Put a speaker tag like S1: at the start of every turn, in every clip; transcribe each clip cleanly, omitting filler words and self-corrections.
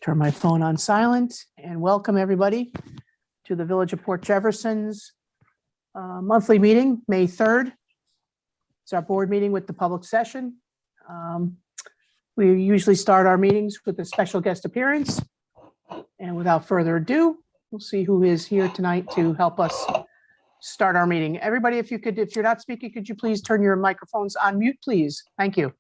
S1: Turn my phone on silent and welcome everybody to the Village of Port Jefferson's monthly meeting, May 3rd. It's our board meeting with the public session. We usually start our meetings with a special guest appearance. And without further ado, we'll see who is here tonight to help us start our meeting. Everybody, if you're not speaking, could you please turn your microphones on mute, please? Thank you.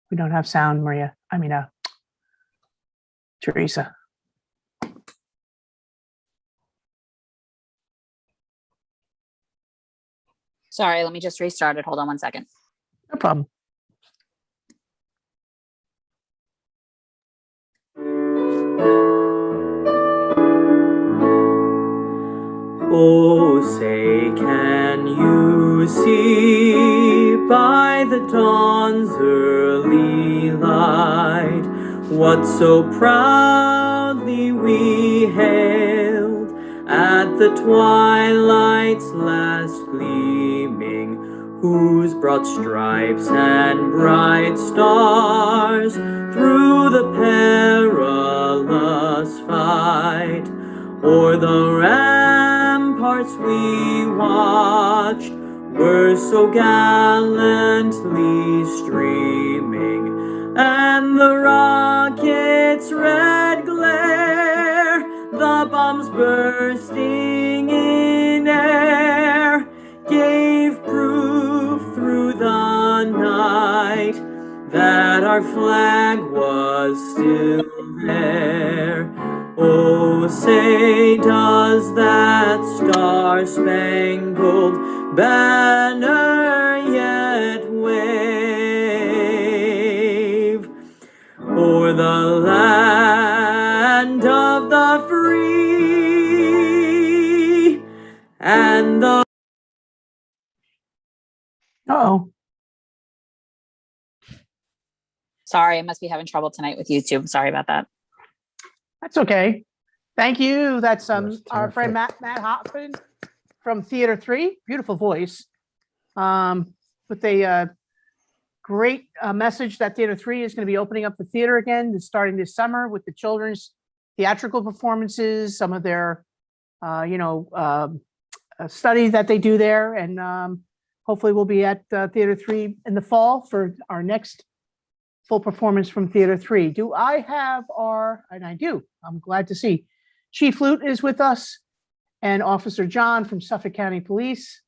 S1: We don't have sound, Maria. Teresa.
S2: Sorry, let me just restart it. Hold on one second.
S1: No problem.
S3: Oh, say, can you see by the dawn's early light what so proudly we hailed at the twilight's last gleaming, whose broad stripes and bright stars through the perilous fight o'er the ramparts we watched were so gallantly streaming, and the rocket's red glare, the bombs bursting in air, gave proof through the night that our flag was still there. Oh, say, does that star-spangled banner yet wave o'er the land of the free and the...
S1: Uh-oh.
S2: Sorry, I must be having trouble tonight with YouTube. Sorry about that.
S1: That's okay. Thank you. That's our friend Matt Hoffman from Theater 3. Beautiful voice. With a great message that Theater 3 is going to be opening up the theater again, starting this summer with the children's theatrical performances, some of their, studies that they do there. And hopefully we'll be at Theater 3 in the fall for our next full performance from Theater 3. Do I have and I do, I'm glad to see, Chief Lute is with us and Officer John from Suffolk County Police.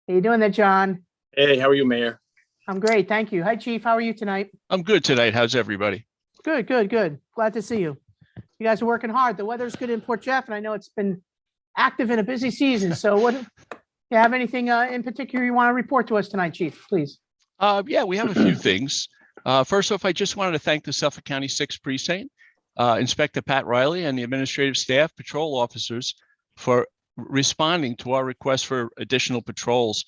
S1: How you doing there, John?
S4: Hey, how are you, Mayor?
S1: I'm great, thank you. Hi, Chief, how are you tonight?
S5: I'm good tonight. How's everybody?
S1: Good. Glad to see you. You guys are working hard. The weather's good in Port Jeff, and I know it's been active in a busy season. So what, you have anything in particular you want to report to us tonight, Chief, please?
S5: Yeah, we have a few things. First off, I just wanted to thank the Suffolk County 6th Precinct, Inspector Pat Riley and the administrative staff, patrol officers for responding to our request for additional patrols.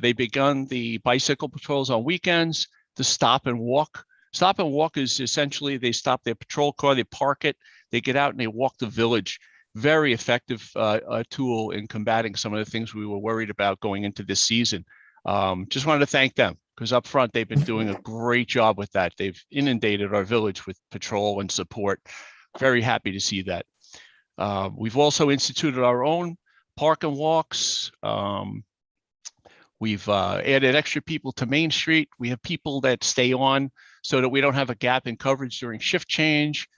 S5: They begun the bicycle patrols on weekends, the stop and walk. Stop and walk is essentially they stop their patrol car, they park it, they get out and they walk the village. Very effective tool in combating some of the things we were worried about going into this season. Just wanted to thank them, because up front, they've been doing a great job with that. They've inundated our village with patrol and support. Very happy to see that. We've also instituted our own park and walks. We've added extra people to Main Street. We have people that stay on so that we don't have a gap in coverage during shift change.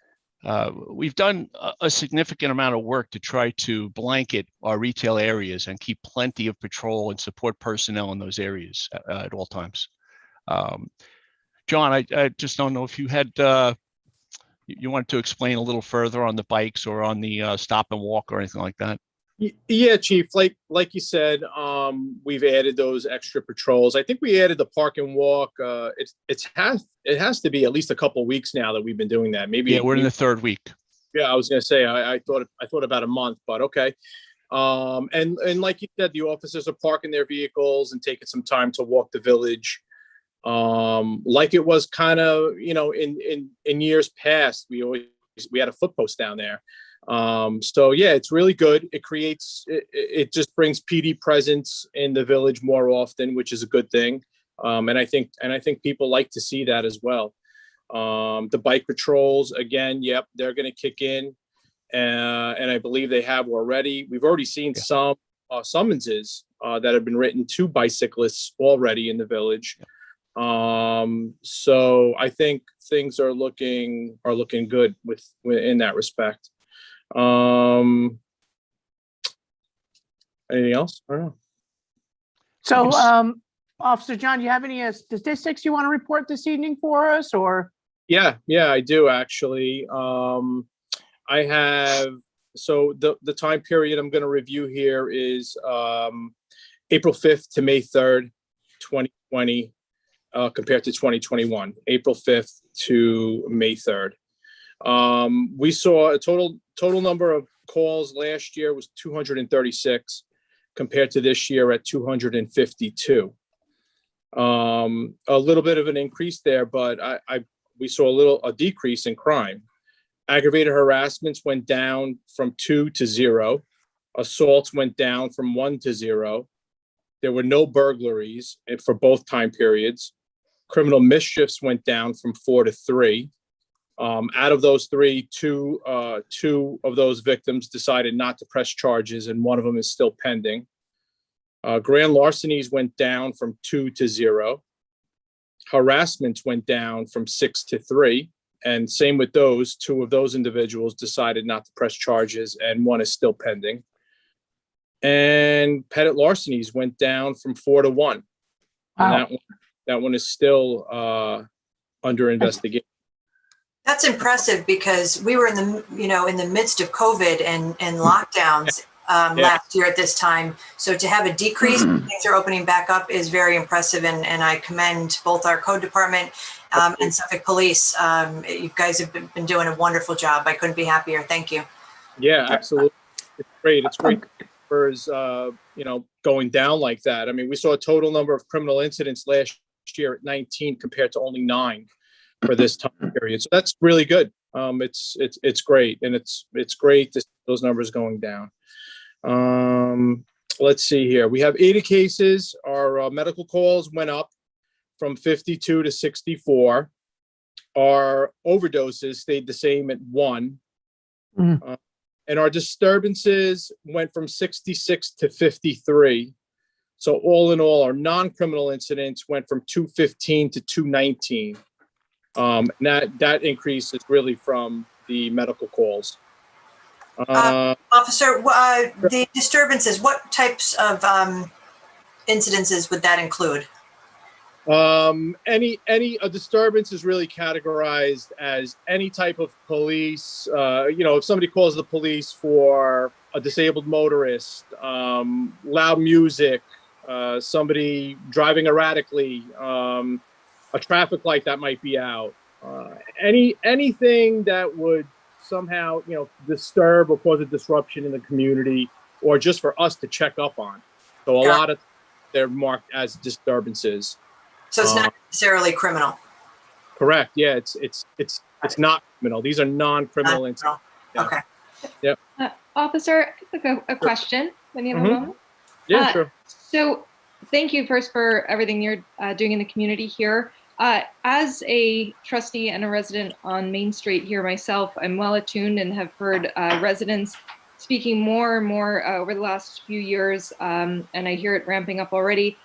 S5: We've done a significant amount of work to try to blanket our retail areas and keep plenty of patrol and support personnel in those areas at all times. John, I just don't know if you had, you wanted to explain a little further on the bikes or on the stop and walk or anything like that.
S4: Yeah, Chief, like you said, we've added those extra patrols. I think we added the park and walk. It has to be at least a couple of weeks now that we've been doing that. Maybe
S5: we're in the third week.
S4: Yeah, I was gonna say I thought about a month, but okay. And like you said, the officers are parking their vehicles and taking some time to walk the village. Like it was kind of, in years past, we had a foot post down there. So yeah, it's really good. It just brings PD presence in the village more often, which is a good thing. And I think people like to see that as well. The bike patrols, again, yep, they're going to kick in. And I believe they have already. We've already seen some summonses that have been written to bicyclists already in the village. So I think things are looking good in that respect. Anything else? I don't know.
S1: So, Officer John, do you have any statistics you want to report this evening for us, or?
S4: Yeah, I do actually. I have, so the time period I'm going to review here is April 5th to May 3rd, 2020, compared to 2021, April 5th to May 3rd. We saw a total number of calls last year was 236 compared to this year at 252. A little bit of an increase there, but we saw a decrease in crime. Aggravated harassments went down from 2 to 0. Assaults went down from 1 to 0. There were no burglaries for both time periods. Criminal mischiefs went down from 4 to 3. Out of those 3, two of those victims decided not to press charges, and one of them is still pending. Grand larcenies went down from 2 to 0. Harassments went down from 6 to 3. And same with those, 2 of those individuals decided not to press charges, and one is still pending. And petty larcenies went down from 4 to 1.
S1: Wow.
S4: And that one is still under investigation.
S6: That's impressive, because we were in the midst of COVID and lockdowns last year at this time. So to have a decrease, things are opening back up, is very impressive. And I commend both our code department and Suffolk Police. You guys have been doing a wonderful job. I couldn't be happier. Thank you.
S4: Yeah, absolutely. It's great. It's great numbers, going down like that. I mean, we saw a total number of criminal incidents last year at 19 compared to only 9 for this time period. So that's really good. It's great. And it's great to see those numbers going down. Let's see here. We have 80 cases. Our medical calls went up from 52 to 64. Our overdoses stayed the same at 1. And our disturbances went from 66 to 53. So all in all, our non-criminal incidents went from 215 to 219. And that increase is really from the medical calls.
S6: Officer, the disturbances, what types of incidences would that include?
S4: A disturbance is really categorized as any type of police. If somebody calls the police for a disabled motorist, loud music, somebody driving erratically, a traffic light that might be out, anything that would somehow, disturb or cause a disruption in the community, or just for us to check up on. So a lot of they're marked as disturbances.
S6: So it's not necessarily criminal.
S4: Correct. Yeah, it's not criminal. These are non-criminal incidents. Yeah.
S6: Okay.
S4: Yep.
S7: Officer, a question when you have a moment.
S4: Yeah, sure.
S7: So thank you first for everything you're doing in the community here. As a trustee and a resident on Main Street here myself, I'm well attuned and have heard residents speaking more and more over the last few years, and I hear it ramping up already,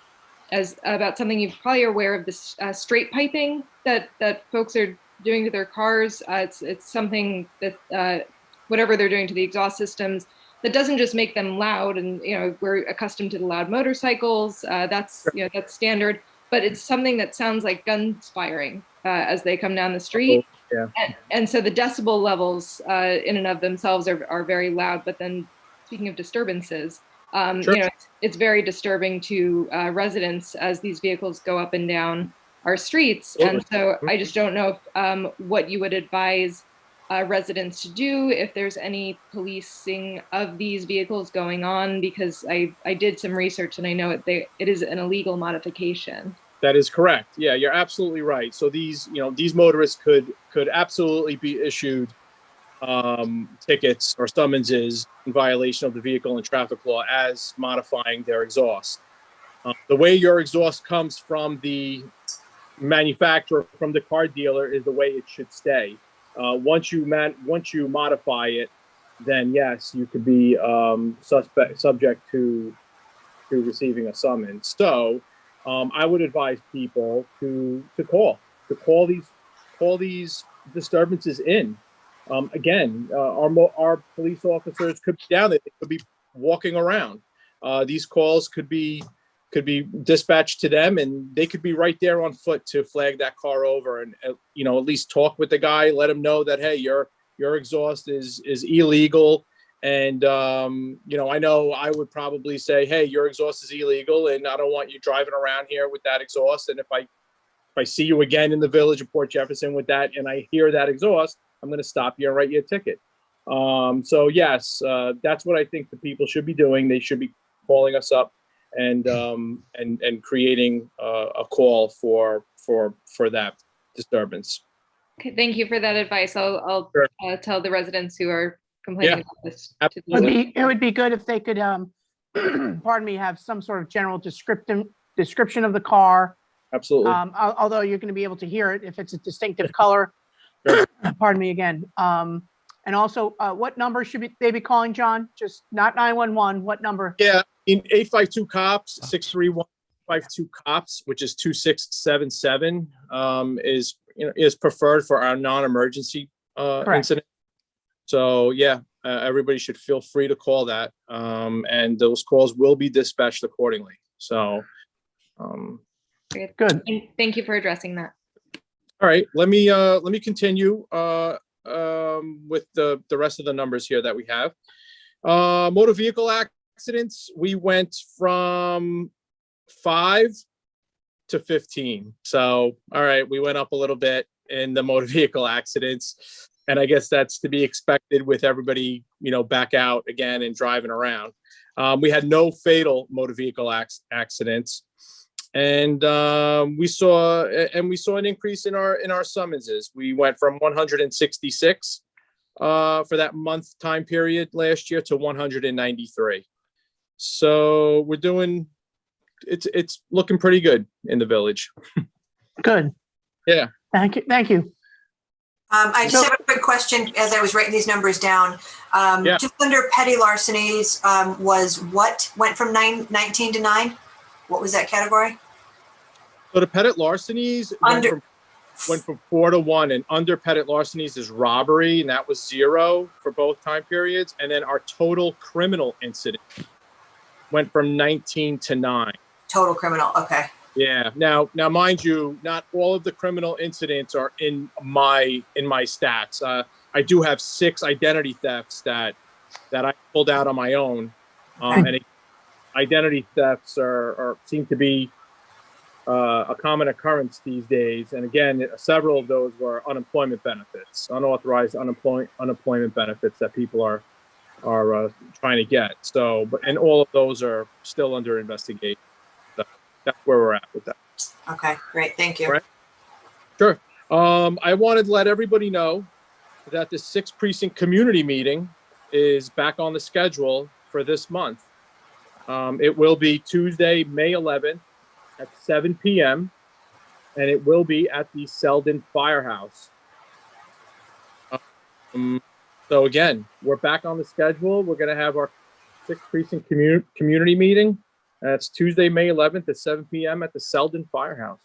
S7: as about something you probably are aware of, this straight piping that folks are doing to their cars. It's something that whatever they're doing to the exhaust systems, that doesn't just make them loud, and we're accustomed to the loud motorcycles. That's standard, but it's something that sounds like guns firing as they come down the street.
S4: Yeah.
S7: And so the decibel levels in and of themselves are very loud. But then, speaking of disturbances,
S4: Sure.
S7: It's very disturbing to residents as these vehicles go up and down our streets. And so I just don't know if, what you would advise residents to do, if there's any policing of these vehicles going on, because I did some research and I know it is an illegal modification.
S4: That is correct. Yeah, you're absolutely right. So these, these motorists could absolutely be issued tickets or summonses in violation of the vehicle and traffic law as modifying their exhaust. The way your exhaust comes from the manufacturer, from the car dealer, is the way it should stay. Once you modify it, then yes, you could be subject to receiving a summons. So I would advise people to call these disturbances in. Again, our police officers could be down there. They could be walking around. These calls could be dispatched to them, and they could be right there on foot to flag that car over and at least talk with the guy, let him know that, hey, your exhaust is illegal. And I know I would probably say, hey, your exhaust is illegal, and I don't want you driving around here with that exhaust. And if I see you again in the village of Port Jefferson with that, and I hear that exhaust, I'm going to stop you and write you a ticket. So yes, that's what I think the people should be doing. They should be calling us up and creating a call for that disturbance.
S7: Okay, thank you for that advice. I'll
S4: Sure.
S7: tell the residents who are complaining
S4: Yeah,
S7: about this.
S4: absolutely.
S1: It would be good if they could, pardon me, have some sort of general description of the car.
S4: Absolutely.
S1: Although you're going to be able to hear it if it's a distinctive color.
S4: Sure.
S1: Pardon me again. And also, what number should they be calling, John? Just not 911. What number?
S4: Yeah, in 852 cops, 63152 cops, which is 2677, is preferred for our non-emergency incident. So yeah, everybody should feel free to call that, and those calls will be dispatched accordingly. So,
S1: Good.
S7: Thank you for addressing that.
S4: all right, let me continue with the rest of the numbers here that we have. Motor vehicle accidents, we went from 5 to 15. So, all right, we went up a little bit in the motor vehicle accidents. And I guess that's to be expected with everybody, back out again and driving around. We had no fatal motor vehicle accidents. And we saw an increase in our summonses. We went from 166 for that month time period last year to 193. So we're doing, it's looking pretty good in the village.
S1: Good.
S4: Yeah.
S1: Thank you.
S6: I just have a quick question as I was writing these numbers down.
S4: Yeah.
S6: Just under petty larcenies, was what went from 19 to 9? What was that category?
S4: So the petty larcenies went from 4 to 1, and under petty larcenies is robbery, and that was 0 for both time periods. And then our total criminal incident went from 19 to 9.
S6: Total criminal. Okay.
S4: Yeah. Now, mind you, not all of the criminal incidents are in my stats. I do have 6 identity thefts that I pulled out on my own, and identity thefts seem to be a common occurrence these days. And again, several of those were unemployment benefits, unauthorized unemployment benefits that people are trying to get. So, and all of those are still under investigation. That's where we're at with that.
S6: Okay, great. Thank you.
S4: Right. Sure. I wanted to let everybody know that the 6th precinct community meeting is back on the schedule for this month. It will be Tuesday, May 11th at 7 p.m. and it will be at the Selden Firehouse. So again, we're back on the schedule. We're going to have our 6th precinct community meeting. That's Tuesday, May 11th at 7 p.m. at the Selden Firehouse.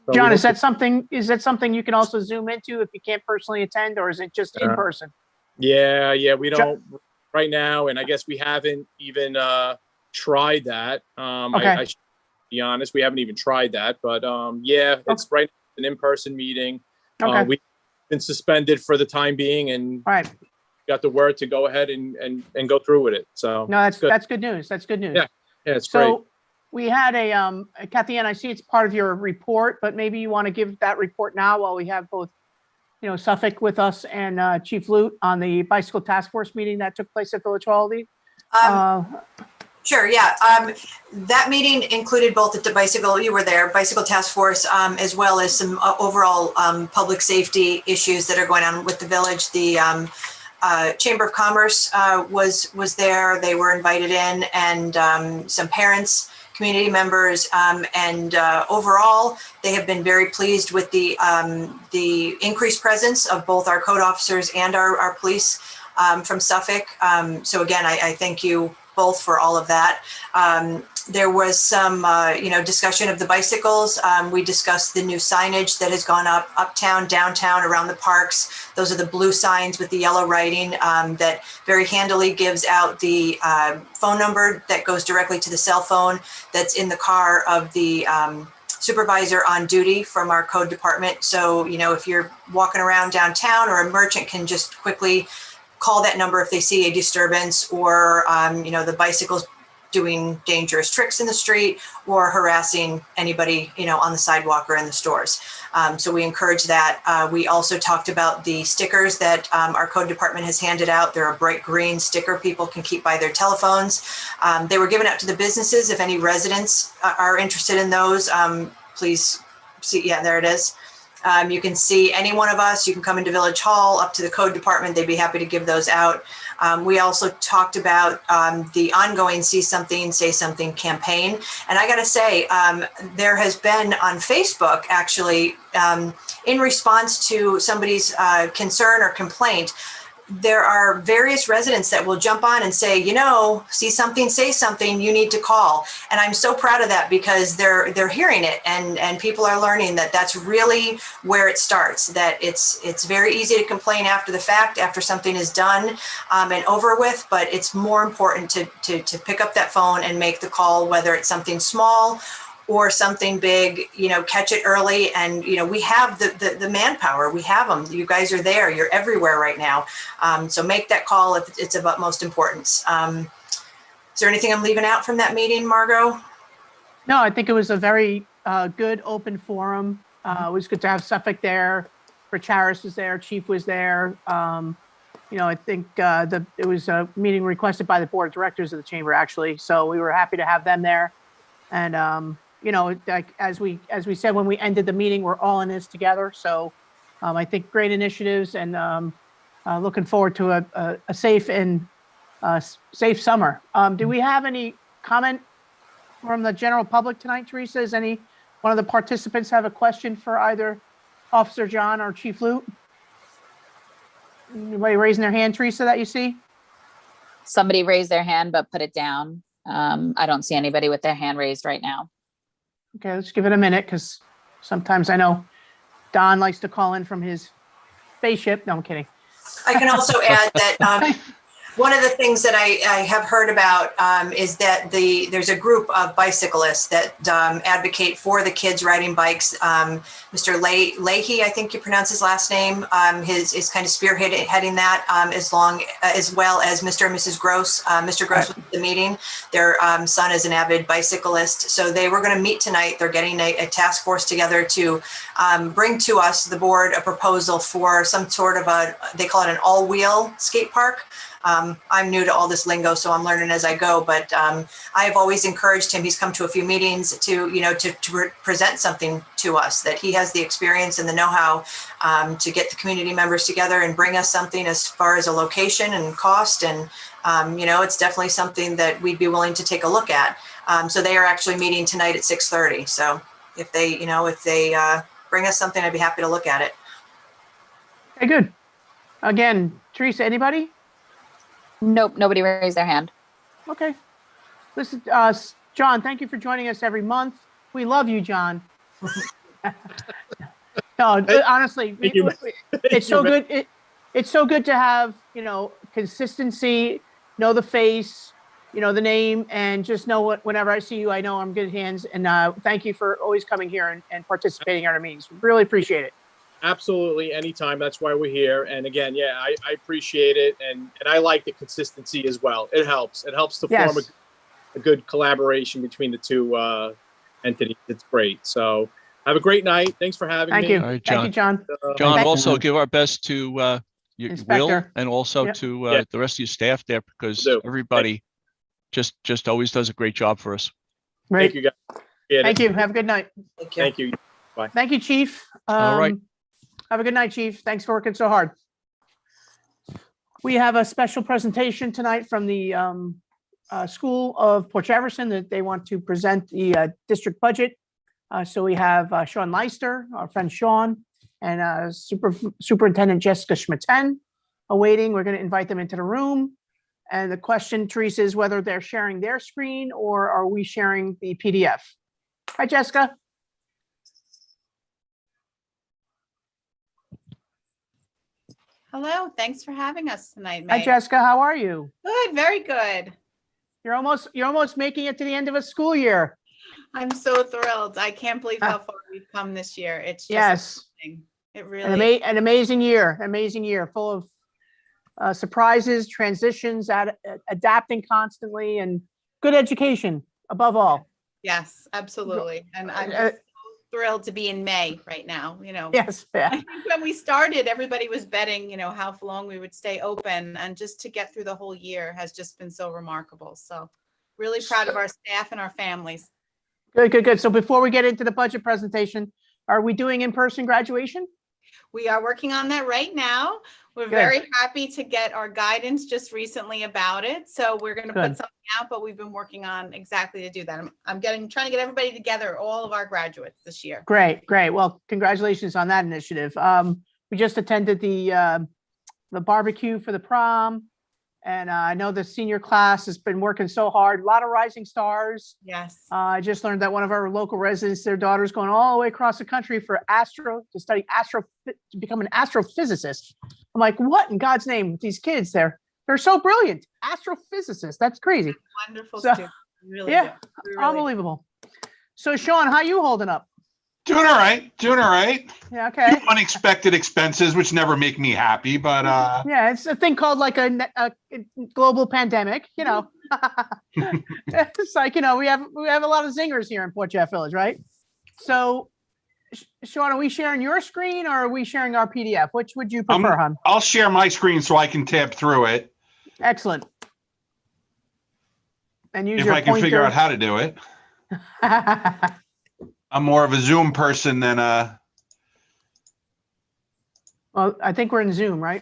S4: So
S1: John, is that something you can also zoom into if you can't personally attend, or is it just in person?
S4: Yeah, we don't right now, and I guess we haven't even tried that.
S1: Okay.
S4: I should be honest, we haven't even tried that, but yeah, it's right an in-person meeting.
S1: Okay.
S4: We've been suspended for the time being, and
S1: All right.
S4: got the word to go ahead and go through with it. So
S1: No, that's
S4: good.
S1: good news. That's good news.
S4: Yeah. Yeah, it's great.
S1: So we had Kathy Ann, I see it's part of your report, but maybe you want to give that report now while we have both, Suffolk with us and Chief Lute on the bicycle task force meeting that took place at Village Hall.
S6: Sure, yeah. That meeting included both the bicycle, you were there, bicycle task force, as well as some overall public safety issues that are going on with the village. The Chamber of Commerce was there. They were invited in, and some parents, community members, and overall, they have been very pleased with the increased presence of both our code officers and our police from Suffolk. So again, I thank you both for all of that. There was some, discussion of the bicycles. We discussed the new signage that has gone up uptown, downtown, around the parks. Those are the blue signs with the yellow writing that very handily gives out the phone number that goes directly to the cell phone that's in the car of the supervisor on duty from our code department. So, if you're walking around downtown, or a merchant can just quickly call that number if they see a disturbance, or, the bicycles doing dangerous tricks in the street, or harassing anybody, on the sidewalk or in the stores. So we encourage that. We also talked about the stickers that our code department has handed out. They're a bright green sticker people can keep by their telephones. They were given out to the businesses. If any residents are interested in those, please see. Yeah, there it is. You can see any one of us. You can come into Village Hall, up to the code department. They'd be happy to give those out. We also talked about the ongoing See Something, Say Something campaign. And I got to say, there has been on Facebook, actually, in response to somebody's concern or complaint, there are various residents that will jump on and say, see something, say something, you need to call. And I'm so proud of that, because they're hearing it, and people are learning that that's really where it starts, that it's very easy to complain after the fact, after something is done and over with, but it's more important to pick up that phone and make the call, whether it's something small or something big, catch it early. And, we have the manpower, we have them. You guys are there, you're everywhere right now. So make that call if it's of utmost importance. Is there anything I'm leaving out from that meeting, Margot?
S1: No, I think it was a very good open forum. It was good to have Suffolk there. Rich Harris was there, Chief was there. I think it was a meeting requested by the board of directors of the chamber, actually. So we were happy to have them there. And, like as we said when we ended the meeting, we're all in this together. So I think great initiatives, and looking forward to a safe and safe summer. Do we have any comment from the general public tonight, Teresa? Does any one of the participants have a question for either Officer John or Chief Lute? Anybody raising their hand, Teresa, that you see?
S2: Somebody raised their hand but put it down. I don't see anybody with their hand raised right now.
S1: Okay, let's give it a minute, because sometimes I know Don likes to call in from his spaceship. No, I'm kidding.
S6: I can also add that one of the things that I have heard about is that there's a group of bicyclists that advocate for the kids riding bikes. Mr. Leahy, I think you pronounce his last name, is kind of spearheading that, as well as Mr. and Mrs. Gross. Mr. Gross was at the meeting. Their son is an avid bicyclist. So they were going to meet tonight. They're getting a task force together to bring to us, the board, a proposal for some sort of they call it an all-wheel skate park. I'm new to all this lingo, so I'm learning as I go, but I have always encouraged him. He's come to a few meetings to present something to us, that he has the experience and the know-how to get the community members together and bring us something as far as a location and cost. And, it's definitely something that we'd be willing to take a look at. So they are actually meeting tonight at 6:30. So if they bring us something, I'd be happy to look at it.
S1: Okay, good. Again, Teresa, anybody?
S2: Nope, nobody raised their hand.
S1: Okay. Listen, John, thank you for joining us every month. We love you, John. No, honestly, it's so good. It's so good to have, consistency, know the face, the name, and just know whenever I see you, I know I'm good hands. And thank you for always coming here and participating in our meetings. Really appreciate it.
S4: Absolutely, anytime. That's why we're here. And again, yeah, I appreciate it, and I like the consistency as well. It helps. It helps to form a good collaboration between the two entities. It's great. So have a great night. Thanks for having me.
S1: Thank you.
S5: All right,
S1: Thank you, John.
S5: John, also give our best to Will,
S1: Inspector.
S5: and also to the rest of your staff there, because everybody just always does a great job for us.
S1: Great.
S4: Thank you, guys. Appreciate it.
S1: Thank you. Have a good night.
S6: Thank you.
S4: Thank you.
S1: Thank you, Chief.
S5: All right.
S1: Have a good night, Chief. Thanks for working so hard. We have a special presentation tonight from the School of Port Jefferson that they want to present the district budget. So we have Sean Leister, our friend Sean, and Superintendent Jessica Schmitten awaiting. We're going to invite them into the room. And the question, Teresa, is whether they're sharing their screen or are we sharing the PDF? Hi, Jessica.
S8: Hello, thanks for having us tonight,
S1: Hi,
S8: May.
S1: Jessica. How are you?
S8: Good, very good.
S1: You're almost making it to the end of a school year.
S8: I'm so thrilled. I can't believe how far we've come this year. It's just
S1: Yes,
S8: amazing. It really
S1: an amazing year, full of surprises, transitions, adapting constantly, and good education above all.
S8: Yes, absolutely. And I'm just so thrilled to be in May right now,
S1: Yes,
S8: I
S1: yeah.
S8: think when we started, everybody was betting, how long we would stay open, and just to get through the whole year has just been so remarkable. So really proud of our staff and our families.
S1: Good. So before we get into the budget presentation, are we doing in-person graduation?
S8: We are working on that right now. We're
S1: Good.
S8: very happy to get our guidance just recently about it. So we're going to
S1: Good.
S8: put something out, but we've been working on exactly to do that. I'm trying to get everybody together, all of our graduates this year.
S1: Great. Well, congratulations on that initiative. We just attended the barbecue for the prom, and I know the senior class has been working so hard. A lot of rising stars.
S8: Yes.
S1: I just learned that one of our local residents, their daughter's going all the way across the country to become an astrophysicist. I'm like, what in God's name? These kids, they're so brilliant. Astrophysicists. That's crazy.
S8: Wonderful
S1: So,
S8: students. Really
S1: yeah,
S8: good. We really-
S1: Unbelievable. So Sean, how you holding up?
S9: Doing all right.
S1: Yeah, okay.
S9: Few unexpected expenses, which never make me happy, but
S1: Yeah, it's a thing called like a global pandemic, It's like, we have a lot of zingers here in Port Jeff Village, right? So, Sean, are we sharing your screen or are we sharing our PDF? Which would you prefer, hon?
S9: I'll share my screen so I can tab through it
S1: Excellent. And use
S9: if
S1: your
S9: I can figure
S1: pointer.
S9: out how to do it. I'm more of a Zoom person than
S1: Well, I think we're in Zoom, right?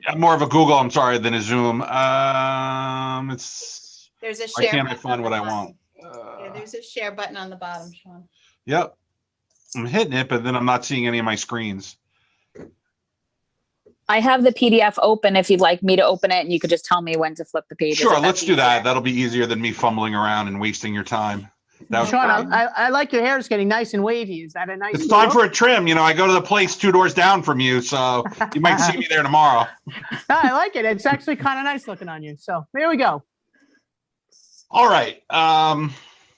S9: I'm more of a Google, I'm sorry, than a Zoom.
S8: There's a
S9: Why
S8: share.
S9: can't I
S8: button
S9: find
S8: on
S9: what
S8: the
S9: I
S8: bottom.
S9: want?
S8: Yeah, there's a share button on the bottom, Sean.
S9: Yep. I'm hitting it, but then I'm not seeing any of my screens.
S2: I have the PDF open if you'd like me to open it, and you could just tell me when to flip the pages.
S9: Sure,
S2: if
S9: let's
S2: that's
S9: do that.
S2: easier.
S9: That'll be easier than me fumbling around and wasting your time. That was-
S1: Sean, I like your hair. It's getting nice and wavy. Is that a nice?
S9: It's time
S1: look?
S9: for a trim. I go to the place 2 doors down from you, so you might see me there tomorrow.
S1: I like it. It's actually kind of nice looking on you. So there we go.
S9: All right.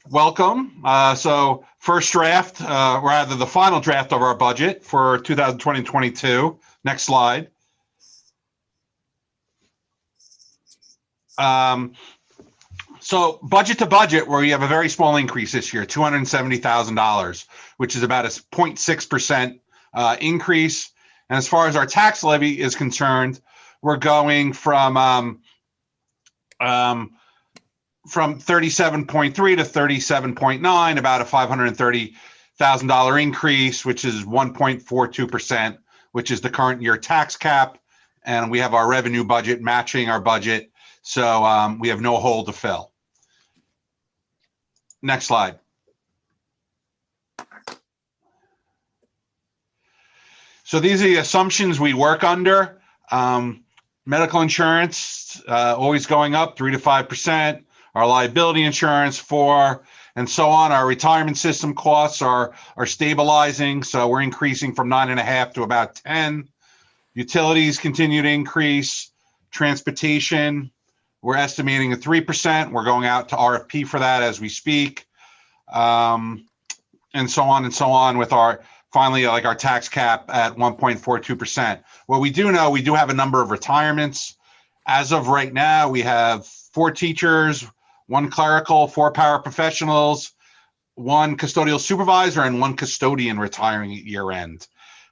S9: Welcome. So first draft, rather the final draft of our budget for 2020-22. Next slide. So budget to budget, where we have a very small increase this year, $270,000, which is about a 0.6% increase. And as far as our tax levy is concerned, we're going from 37.3 to 37.9, about a $530,000 increase, which is 1.42%, which is the current year tax cap. And we have our revenue budget matching our budget. So we have no hole to fill. Next slide. So these are the assumptions we work under. Medical insurance, always going up 3 to 5%. Our liability insurance 4%, and so on. Our retirement system costs are stabilizing. So we're increasing from 9.5 to about 10. Utilities continue to increase. Transportation, we're estimating at 3%. We're going out to RFP for that as we speak. And so on with our, finally, like our tax cap at 1.42%. What we do know, we do have a number of retirements. As of right now, we have 4 teachers, 1 clerical, 4 paraprofessionals, 1 custodial supervisor, and 1 custodian retiring at year end.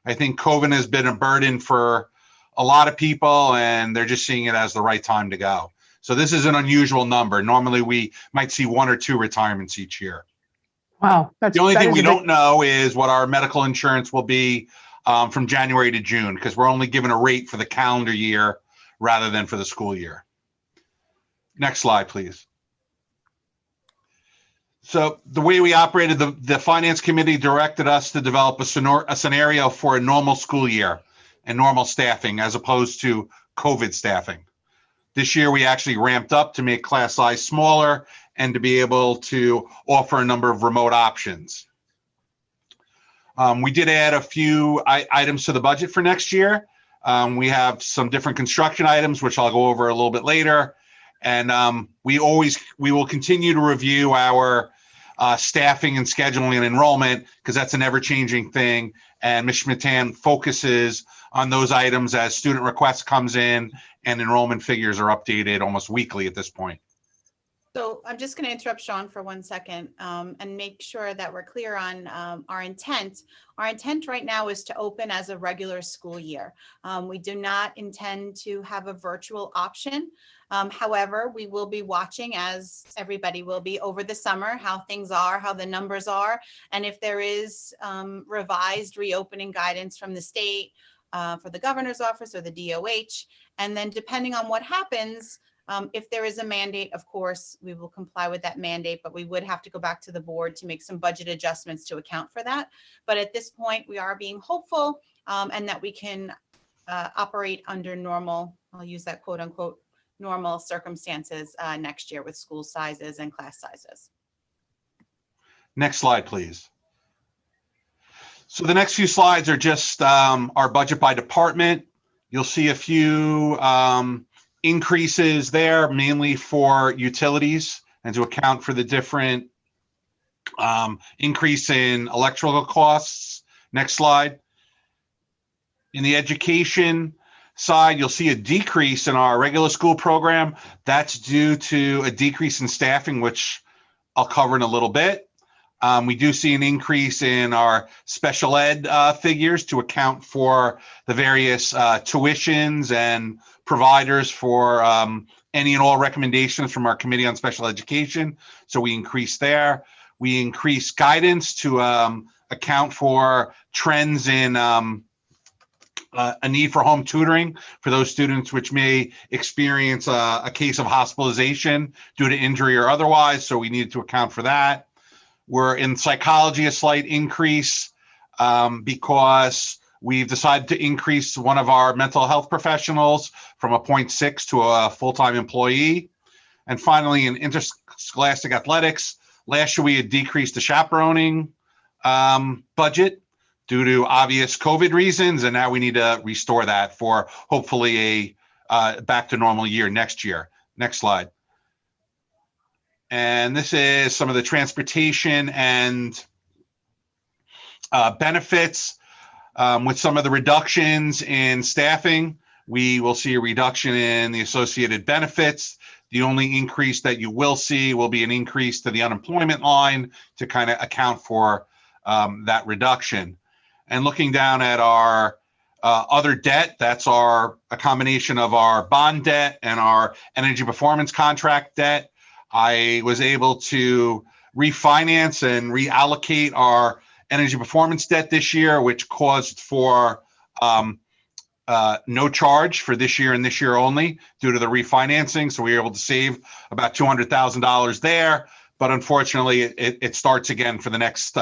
S9: I think COVID has been a burden for a lot of people, and they're just seeing it as the right time to go. So this is an unusual number. Normally, we might see 1 or 2 retirements each year.
S1: Wow.
S9: The only
S1: that
S9: thing
S1: is
S9: we
S1: a big-
S9: don't know is what our medical insurance will be from January to June, because we're only given a rate for the calendar year rather than for the school year. Next slide, please. So the way we operated, the finance committee directed us to develop a scenario for a normal school year and normal staffing as opposed to COVID staffing. This year, we actually ramped up to make class size smaller and to be able to offer a number of remote options. We did add a few items to the budget for next year. We have some different construction items, which I'll go over a little bit later. And we will continue to review our staffing and scheduling and enrollment, because that's an ever-changing thing. And Ms. Schmittan focuses on those items as student requests comes in and enrollment figures are updated almost weekly at this point.
S8: So I'm just going to interrupt Sean for 1 second and make sure that we're clear on our intent. Our intent right now is to open as a regular school year. We do not intend to have a virtual option. However, we will be watching, as everybody will be, over the summer, how things are, how the numbers are, and if there is revised reopening guidance from the state for the governor's office or the DOH. And then depending on what happens, if there is a mandate, of course, we will comply with that mandate, but we would have to go back to the board to make some budget adjustments to account for that. But at this point, we are being hopeful and that we can operate under normal, I'll use that quote unquote, normal circumstances next year with school sizes and class sizes.
S9: Next slide, please. So the next few slides are just our budget by department. You'll see a few increases there, mainly for utilities and to account for the different increase in electrical costs. Next slide. In the education side, you'll see a decrease in our regular school program. That's due to a decrease in staffing, which I'll cover in a little bit. We do see an increase in our special ed figures to account for the various tuitions and providers for any and all recommendations from our Committee on Special Education. So we increase there. We increase guidance to account for trends in a need for home tutoring for those students which may experience a case of hospitalization due to injury or otherwise. So we need to account for that. We're in psychology, a slight increase because we've decided to increase one of our mental health professionals from a 0.6 to a full-time employee. And finally, in interscholastic athletics, last year we had decreased the chaperoning budget due to obvious COVID reasons, and now we need to restore that for hopefully a back to normal year next year. Next slide. And this is some of the transportation and benefits. With some of the reductions in staffing, we will see a reduction in the associated benefits. The only increase that you will see will be an increase to the unemployment line to kind of account for that reduction. And looking down at our other debt, that's a combination of our bond debt and our energy performance contract debt. I was able to refinance and reallocate our energy performance debt this year, which caused for no charge for this year and this year only due to the refinancing. So we were able to save about $200,000 there. But unfortunately, it starts again for the next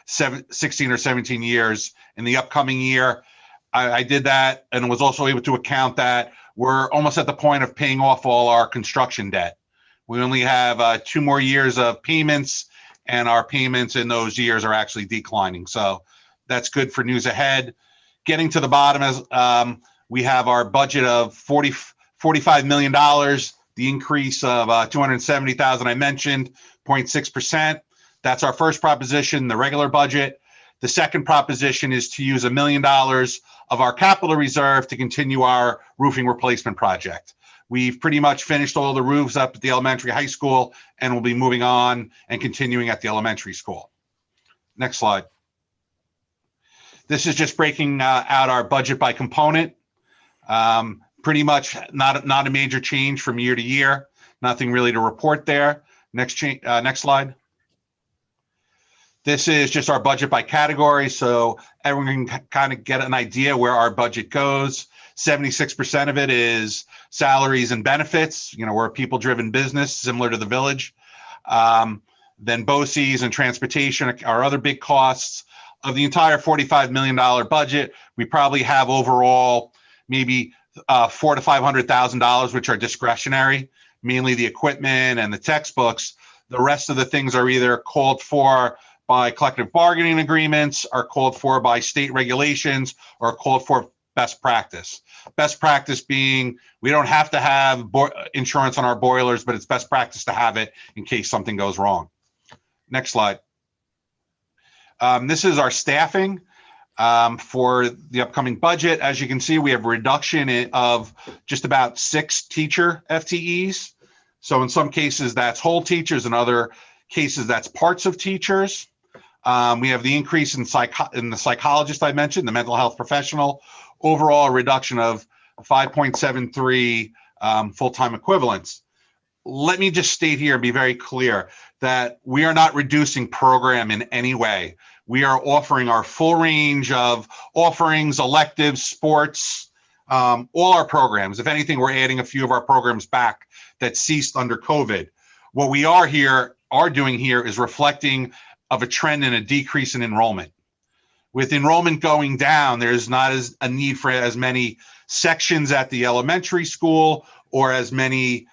S9: 16 or 17 years in the upcoming year. I did that and was also able to account that we're almost at the point of paying off all our construction debt. We only have 2 more years of payments, and our payments in those years are actually declining. So that's good for news ahead. Getting to the bottom, as we have our budget of $45 million, the increase of $270,000 I mentioned, 0.6%. That's our first proposition, the regular budget. The second proposition is to use $1 million of our capital reserve to continue our roofing replacement project. We've pretty much finished all the roofs up at the elementary high school, and we'll be moving on and continuing at the elementary school. Next slide. This is just breaking out our budget by component. Pretty much not a major change from year to year. Nothing really to report there. Next slide. This is just our budget by category, so everyone can kind of get an idea where our budget goes. 76% of it is salaries and benefits. You know, we're a people-driven business, similar to the village. Then BOCES and transportation are other big costs. Of the entire $45 million budget, we probably have overall maybe $400,000 to $500,000, which are discretionary, mainly the equipment and the textbooks. The rest of the things are either called for by collective bargaining agreements, are called for by state regulations, or called for best practice. Best practice being we don't have to have insurance on our boilers, but it's best practice to have it in case something goes wrong. Next slide. This is our staffing for the upcoming budget. As you can see, we have a reduction of just about 6 teacher FTEs. So in some cases, that's whole teachers. In other cases, that's parts of teachers. We have the increase in the psychologist I mentioned, the mental health professional, overall reduction of 5.73 full-time equivalents. Let me just state here and be very clear that we are not reducing program in any way. We are offering our full range of offerings, electives, sports, all our programs. If anything, we're adding a few of our programs back that ceased under COVID. What we are doing here is reflecting of a trend in a decrease in enrollment. With enrollment going down, there's not a need for as many sections at the elementary school or as many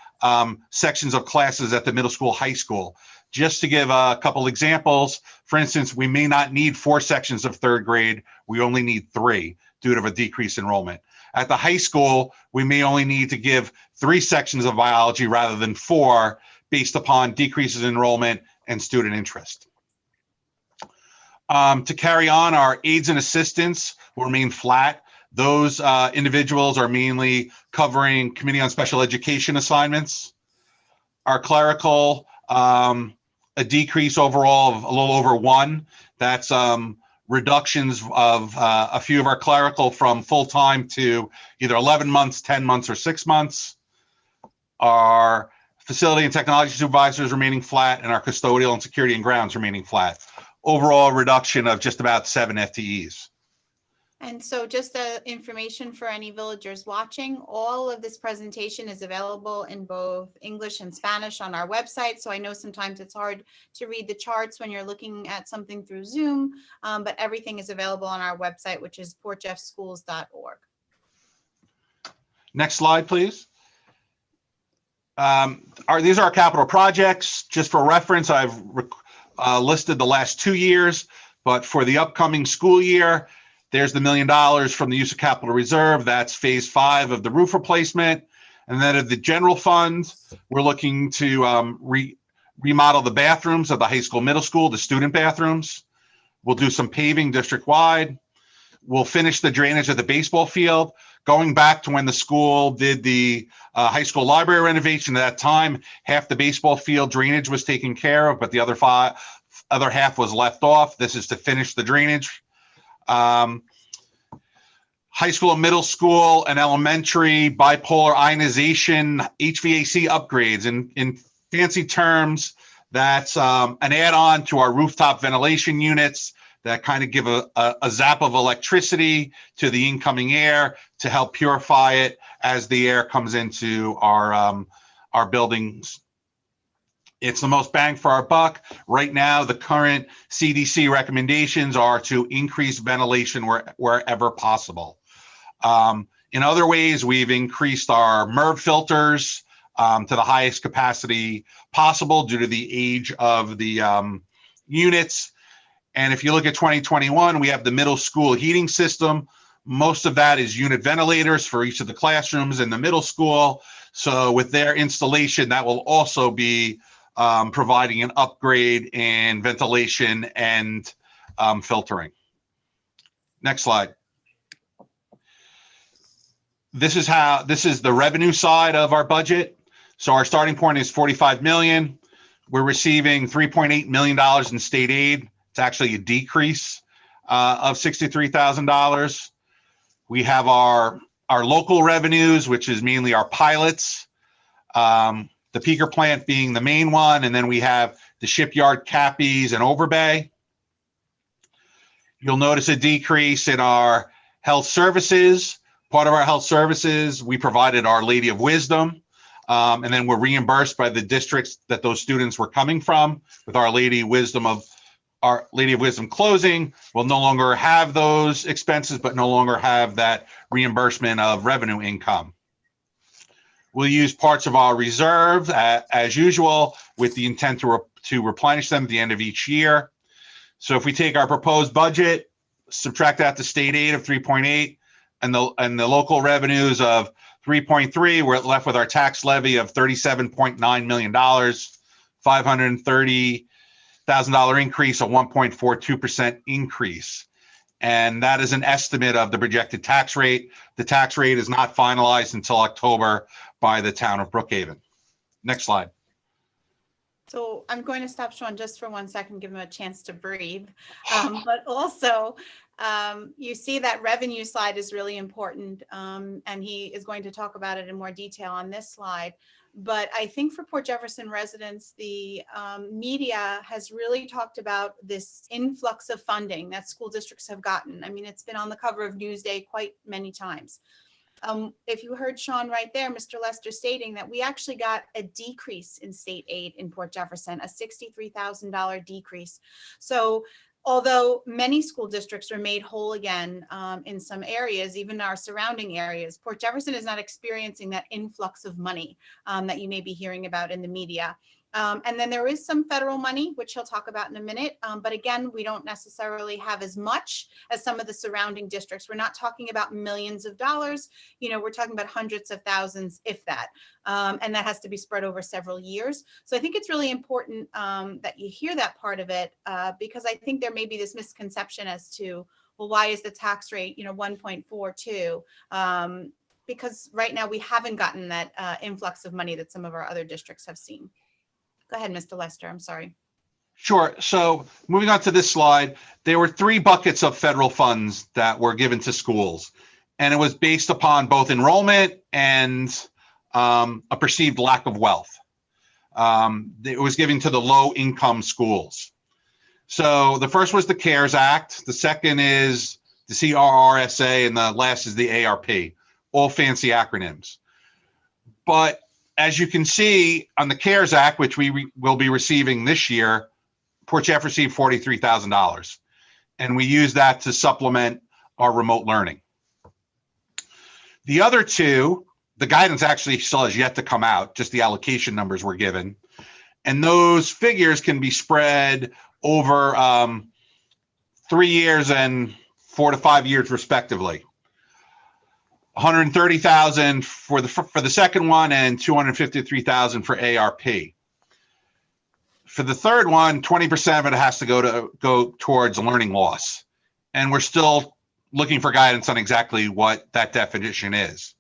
S9: sections of classes at the middle school, high school. Just to give a couple examples, for instance, we may not need 4 sections of 3rd grade. We only need 3 due to a decreased enrollment. At the high school, we may only need to give 3 sections of biology rather than 4 based upon decreases in enrollment and student interest. To carry on, our aides and assistants will remain flat. Those individuals are mainly covering Committee on Special Education assignments. Our clerical, a decrease overall of a little over 1. That's reductions of a few of our clerical from full-time to either 11 months, 10 months, or 6 months. Our facility and technology supervisors remaining flat, and our custodial and security and grounds remaining flat. Overall reduction of just about 7 FTEs.
S8: And so just the information for any villagers watching, all of this presentation is available in both English and Spanish on our website. So I know sometimes it's hard to read the charts when you're looking at something through Zoom, but everything is available on our website, which is portjeffschools.org.
S9: Next slide, please. These are our capital projects. Just for reference, I've listed the last 2 years, but for the upcoming school year, there's the $1 million from the use of capital reserve. That's phase 5 of the roof replacement. And then of the general fund, we're looking to remodel the bathrooms of the high school, middle school, the student bathrooms. We'll do some paving district-wide. We'll finish the drainage of the baseball field. Going back to when the school did the high school library renovation, at that time, half the baseball field drainage was taken care of, but the other half was left off. This is to finish the drainage. High school, middle school, and elementary bipolar ionization HVAC upgrades. In fancy terms, that's an add-on to our rooftop ventilation units that kind of give a zap of electricity to the incoming air to help purify it as the air comes into our buildings. It's the most bang for our buck. Right now, the current CDC recommendations are to increase ventilation wherever possible. In other ways, we've increased our MERV filters to the highest capacity possible due to the age of the units. And if you look at 2021, we have the middle school heating system. Most of that is unit ventilators for each of the classrooms in the middle school. So with their installation, that will also be providing an upgrade in ventilation and filtering. Next slide. This is the revenue side of our budget. So our starting point is 45 million. We're receiving $3.8 million in state aid. It's actually a decrease of $63,000. We have our our local revenues, which is mainly our pilots, the peaker plant being the main one, and then we have the shipyard, Cappies, and Overbay. You'll notice a decrease in our health services. Part of our health services, we provided Our Lady of Wisdom, and then we're reimbursed by the districts that those students were coming from. With Our Lady of Wisdom closing, we'll no longer have those expenses, but no longer have that reimbursement of revenue income. We'll use parts of our reserve as usual, with the intent to replenish them at the end of each year. So if we take our proposed budget, subtract out the state aid of 3.8 and the local revenues of 3.3, we're left with our tax levy of $37.9 million, $530,000 increase, a 1.42% increase. And that is an estimate of the projected tax rate. The tax rate is not finalized until October by the town of Brookhaven. Next slide.
S8: So I'm going to stop Sean just for 1 second, give him a chance to breathe. But also, you see that revenue slide is really important, and he is going to talk about it in more detail on this slide. But I think for Port Jefferson residents, the media has really talked about this influx of funding that school districts have gotten. I mean, it's been on the cover of Newsday quite many times. If you heard Sean right there, Mr. Lester stating that we actually got a decrease in state aid in Port Jefferson, a $63,000 decrease. So although many school districts are made whole again in some areas, even our surrounding areas, Port Jefferson is not experiencing that influx of money that you may be hearing about in the media. And then there is some federal money, which he'll talk about in a minute. But again, we don't necessarily have as much as some of the surrounding districts. We're not talking about millions of dollars. You know, we're talking about hundreds of thousands, if that. And that has to be spread over several years. So I think it's really important that you hear that part of it, because I think there may be this misconception as to, well, why is the tax rate, 1.42? Because right now we haven't gotten that influx of money that some of our other districts have seen. Go ahead, Mr. Lester. I'm sorry.
S9: Sure. So moving on to this slide, there were 3 buckets of federal funds that were given to schools, and it was based upon both enrollment and a perceived lack of wealth. It was given to the low-income schools. So the first was the CARES Act. The second is the CRRSA, and the last is the ARP, all fancy acronyms. But as you can see on the CARES Act, which we will be receiving this year, Port Jefferson received $43,000. And we use that to supplement our remote learning. The other 2, the guidance actually still has yet to come out, just the allocation numbers were given. And those figures can be spread over 3 years and 4 to 5 years respectively. $130,000 for the second one and $253,000 for ARP. For the third one, 20% of it has to go towards learning loss, and we're still looking for guidance on exactly what that definition is.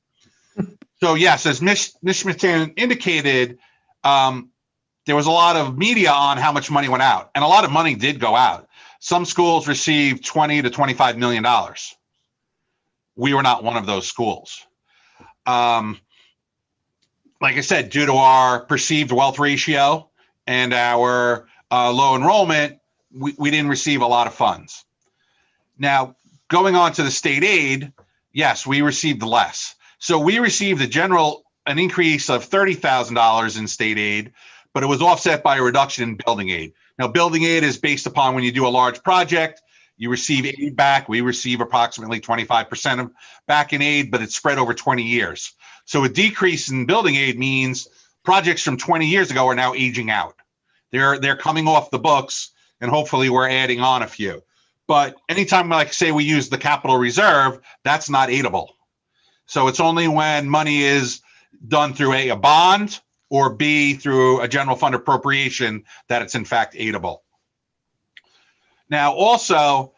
S9: So yes, as Ms. Smith indicated, there was a lot of media on how much money went out, and a lot of money did go out. Some schools received $20 to $25 million. We were not one of those schools. Like I said, due to our perceived wealth ratio and our low enrollment, we didn't receive a lot of funds. Now, going on to the state aid, yes, we received less. So we received an increase of $30,000 in state aid, but it was offset by a reduction in building aid. Now, building aid is based upon when you do a large project, you receive aid back. We receive approximately 25% of back in aid, but it's spread over 20 years. So a decrease in building aid means projects from 20 years ago are now aging out. They're coming off the books, and hopefully we're adding on a few. But anytime, like say, we use the capital reserve, that's not aidable. So it's only when money is done through a bond or B, through a general fund appropriation, that it's in fact aidable. Now, also,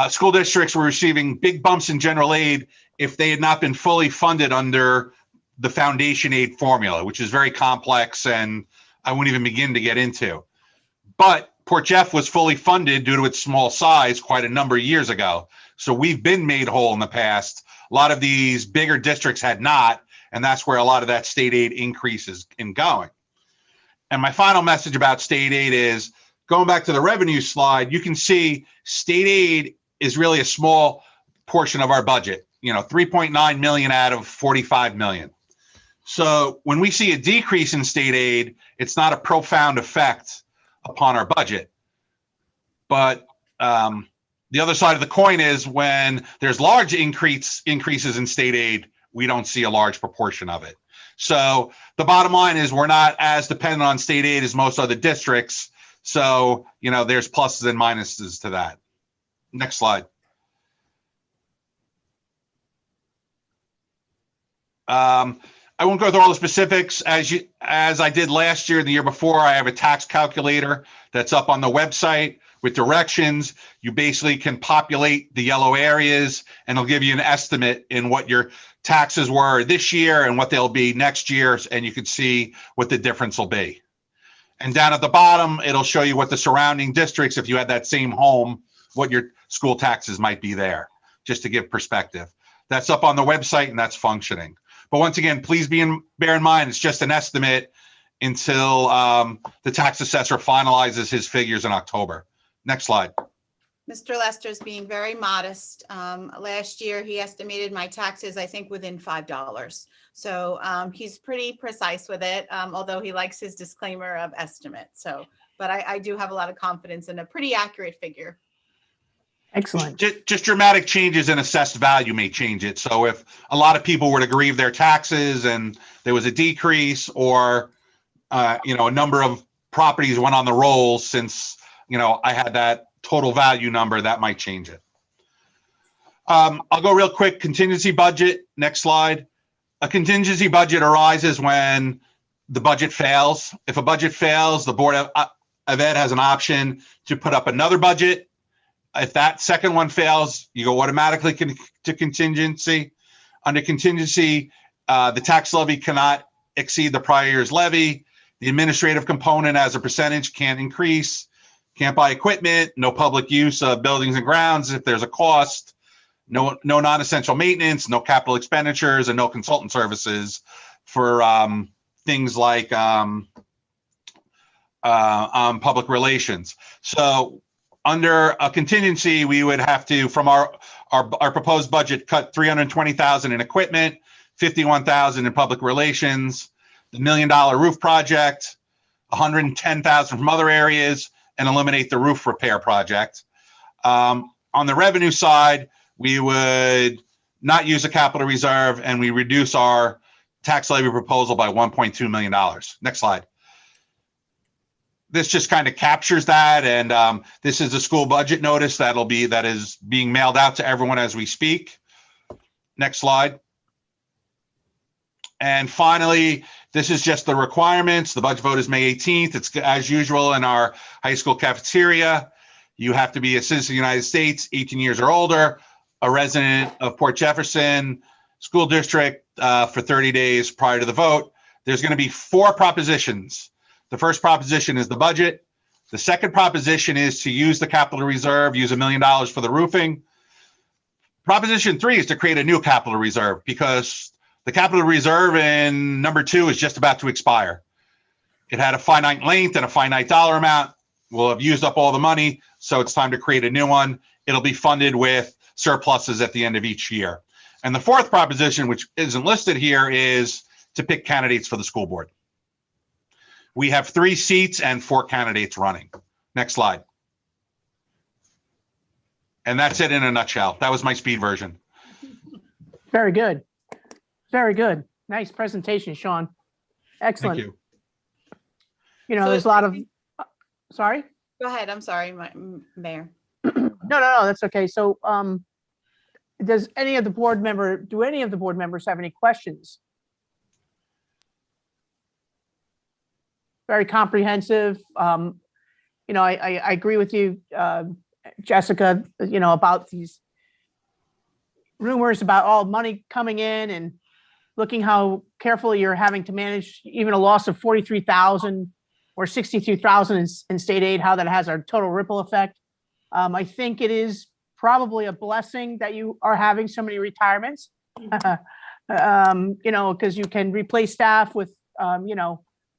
S9: school districts were receiving big bumps in general aid if they had not been fully funded under the foundation aid formula, which is very complex and I won't even begin to get into. But Port Jeff was fully funded due to its small size quite a number of years ago. So we've been made whole in the past. A lot of these bigger districts had not, and that's where a lot of that state aid increases in going. And my final message about state aid is going back to the revenue slide, you can see state aid is really a small portion of our budget, 3.9 million out of 45 million. So when we see a decrease in state aid, it's not a profound effect upon our budget. But the other side of the coin is when there's large increases in state aid, we don't see a large proportion of it. So the bottom line is we're not as dependent on state aid as most other districts. So, there's pluses and minuses to that. Next slide. I won't go through all the specifics. As I did last year and the year before, I have a tax calculator that's up on the website with directions. You basically can populate the yellow areas and it'll give you an estimate in what your taxes were this year and what they'll be next year. And you can see what the difference will be. And down at the bottom, it'll show you what the surrounding districts, if you had that same home, what your school taxes might be there, just to give perspective. That's up on the website and that's functioning. But once again, please bear in mind, it's just an estimate until the tax assessor finalizes his figures in October. Next slide.
S8: Mr. Lester's being very modest. Last year, he estimated my taxes, I think, within $5. So he's pretty precise with it, although he likes his disclaimer of estimate. So, but I do have a lot of confidence in a pretty accurate figure.
S1: Excellent.
S9: Just dramatic changes in assessed value may change it. So if a lot of people were to grieve their taxes and there was a decrease, or a number of properties went on the rolls since I had that total value number, that might change it. I'll go real quick. Contingency budget. Next slide. A contingency budget arises when the budget fails. If a budget fails, the Board of Ed has an option to put up another budget. If that second one fails, you go automatically to contingency. Under contingency, the tax levy cannot exceed the prior year's levy. The administrative component as a percentage can't increase. Can't buy equipment. No public use of buildings and grounds if there's a cost. No non-essential maintenance. No capital expenditures, and no consultant services for things like public relations. So under a contingency, we would have to, from our proposed budget, cut $320,000 in equipment, $51,000 in public relations, the $1 million roof project, $110,000 from other areas, and eliminate the roof repair project. On the revenue side, we would not use a capital reserve, and we reduce our tax levy proposal by $1.2 million. Next slide. This just kind of captures that, and this is a school budget notice that is being mailed out to everyone as we speak. Next slide. And finally, this is just the requirements. The budget vote is May 18th. It's as usual in our high school cafeteria. You have to be a citizen of the United States, 18 years or older, a resident of Port Jefferson School District for 30 days prior to the vote. There's going to be 4 propositions. The first proposition is the budget. The second proposition is to use the capital reserve, use $1 million for the roofing. Proposition 3 is to create a new capital reserve, because the capital reserve in number 2 is just about to expire. It had a finite length and a finite dollar amount. We'll have used up all the money, so it's time to create a new one. It'll be funded with surpluses at the end of each year. And the fourth proposition, which isn't listed here, is to pick candidates for the school board. We have 3 seats and 4 candidates running. Next slide. And that's it in a nutshell. That was my speed version.
S1: Very good. Very good. Nice presentation, Sean. Excellent.
S9: Thank you.
S1: There's a lot of, sorry?
S8: Go ahead. I'm sorry, Mayor.
S1: No, that's okay. So do any of the board members have any questions? Very comprehensive. I agree with you, Jessica, about these rumors about all money coming in, and looking how carefully you're having to manage even a loss of $43,000 or 63,000 in state aid, how that has a total ripple effect. I think it is probably a blessing that you are having so many retirements. Because you can replace staff with,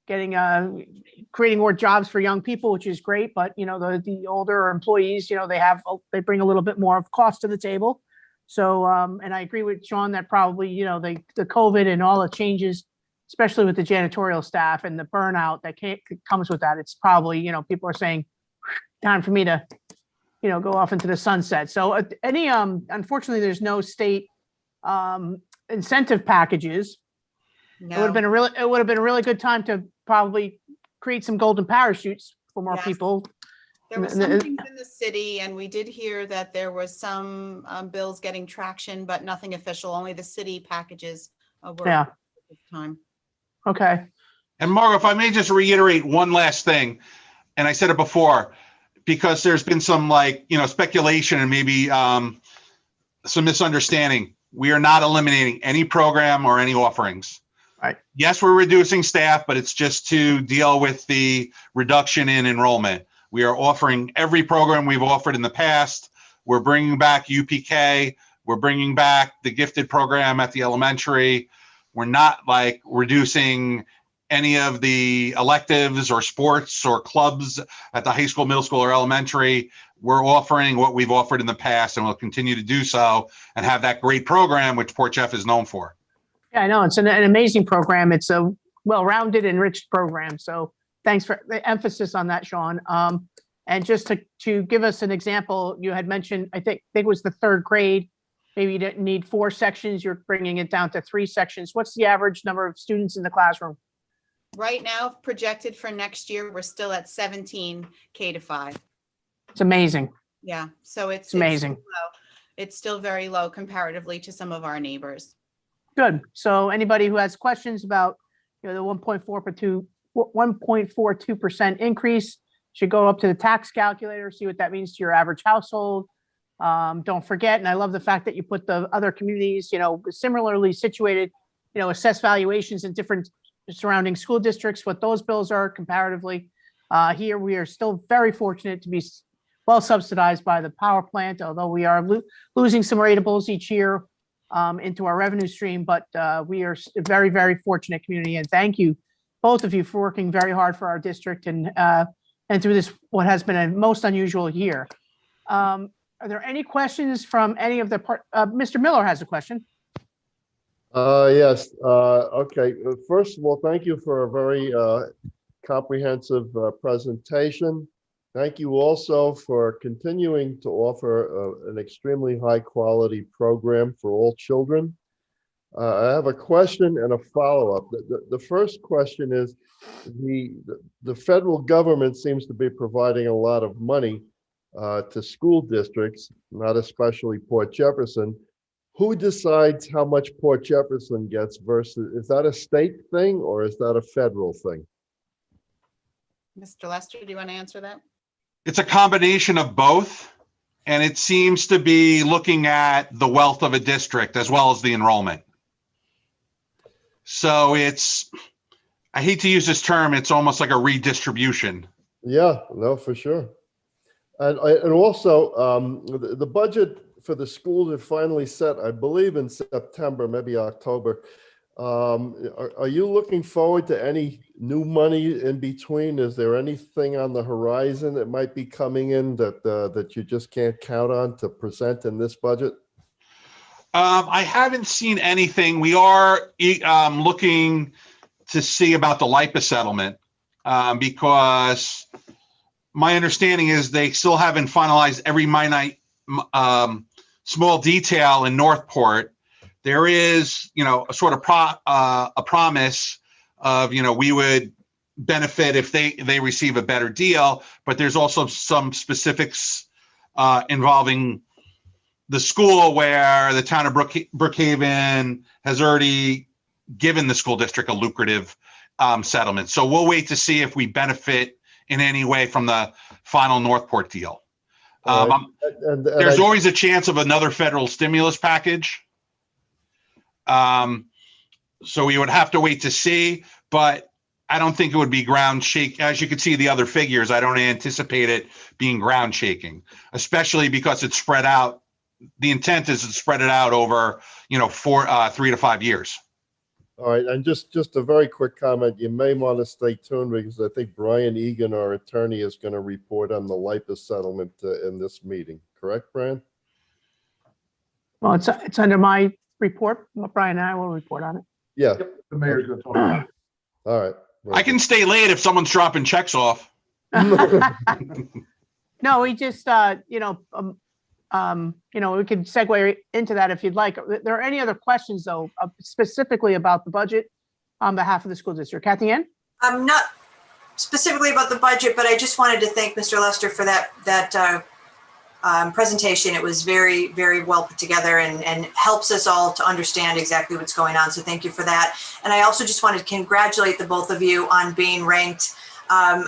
S1: getting, creating more jobs for young people, which is great. But, the older employees, they bring a little bit more of cost to the table. So, and I agree with Sean that probably, the COVID and all the changes, especially with the janitorial staff and the burnout that comes with that, it's probably, people are saying, time for me to, go off into the sunset. So unfortunately, there's no state incentive packages. It would have been a really good time to probably create some golden parachutes for more people.
S8: There were some things in the city, and we did hear that there was some bills getting traction, but nothing official. Only the city packages were at this time.
S1: Okay.
S9: And Margo, if I may just reiterate one last thing, and I said it before, because there's been some speculation and maybe some misunderstanding. We are not eliminating any program or any offerings.
S1: Right.
S9: Yes, we're reducing staff, but it's just to deal with the reduction in enrollment. We are offering every program we've offered in the past. We're bringing back UPK. We're bringing back the gifted program at the elementary. We're not reducing any of the electives or sports or clubs at the high school, middle school, or elementary. We're offering what we've offered in the past, and we'll continue to do so and have that great program, which Port Jeff is known for.
S1: Yeah, I know. It's an amazing program. It's a well-rounded, enriched program. So thanks for the emphasis on that, Sean. And just to give us an example, you had mentioned, I think it was the third grade. Maybe you didn't need 4 sections. You're bringing it down to 3 sections. What's the average number of students in the classroom?
S8: Right now, projected for next year, we're still at 17 K-5.
S1: It's amazing.
S8: Yeah, so it's
S1: amazing.
S8: It's still very low comparatively to some of our neighbors.
S1: Good. So anybody who has questions about the 1.42% increase should go up to the tax calculator, see what that means to your average household. Don't forget, and I love the fact that you put the other communities, similarly situated, assess valuations in different surrounding school districts, what those bills are comparatively. Here, we are still very fortunate to be well subsidized by the power plant, although we are losing some ratables each year into our revenue stream, but we are a very, very fortunate community. And thank you, both of you, for working very hard for our district and through this, what has been a most unusual year. Are there any questions from any of the Mr. Miller has a question.
S10: Yes. Okay. First of all, thank you for a very comprehensive presentation. Thank you also for continuing to offer an extremely high quality program for all children. I have a question and a follow-up. The first question is, the federal government seems to be providing a lot of money to school districts, not especially Port Jefferson. Who decides how much Port Jefferson gets versus, is that a state thing or is that a federal thing?
S8: Mr. Lester, do you want to answer that?
S9: It's a combination of both, and it seems to be looking at the wealth of a district as well as the enrollment. So it's, I hate to use this term, it's almost like a redistribution.
S10: Yeah, no, for sure. And also the budget for the schools are finally set, I believe in September, maybe October. Are you looking forward to any new money in between? Is there anything on the horizon that might be coming in that you just can't count on to present in this budget?
S9: I haven't seen anything. We are looking to see about the Lipov Settlement because my understanding is they still haven't finalized every minute small detail in Northport. There is, a sort of a promise of, we would benefit if they receive a better deal, but there's also some specifics involving the school where the town of Brookhaven has already given the school district a lucrative settlement. So we'll wait to see if we benefit in any way from the final Northport deal. There's always a chance of another federal stimulus package. So we would have to wait to see, but I don't think it would be ground shake. As you can see the other figures, I don't anticipate it being ground shaking, especially because it's spread out. The intent is to spread it out over, 3 to 5 years.
S10: All right, and just a very quick comment. You may want to stay tuned because I think Brian Egan, our attorney, is going to report on the Lipov settlement in this meeting. Correct, Brian?
S1: Well, it's under my report. Brian and I will report on it.
S10: Yeah.
S11: The mayor's going to talk about it.
S10: All right.
S9: I can stay late if someone's dropping checks off.
S1: No, we just, we could segue into that if you'd like. Are there any other questions though, specifically about the budget on behalf of the school district? Kathy Ann?
S6: Not specifically about the budget, but I just wanted to thank Mr. Lester for that presentation. It was very, very well put together and helps us all to understand exactly what's going on. So thank you for that. And I also just wanted to congratulate the both of you on being ranked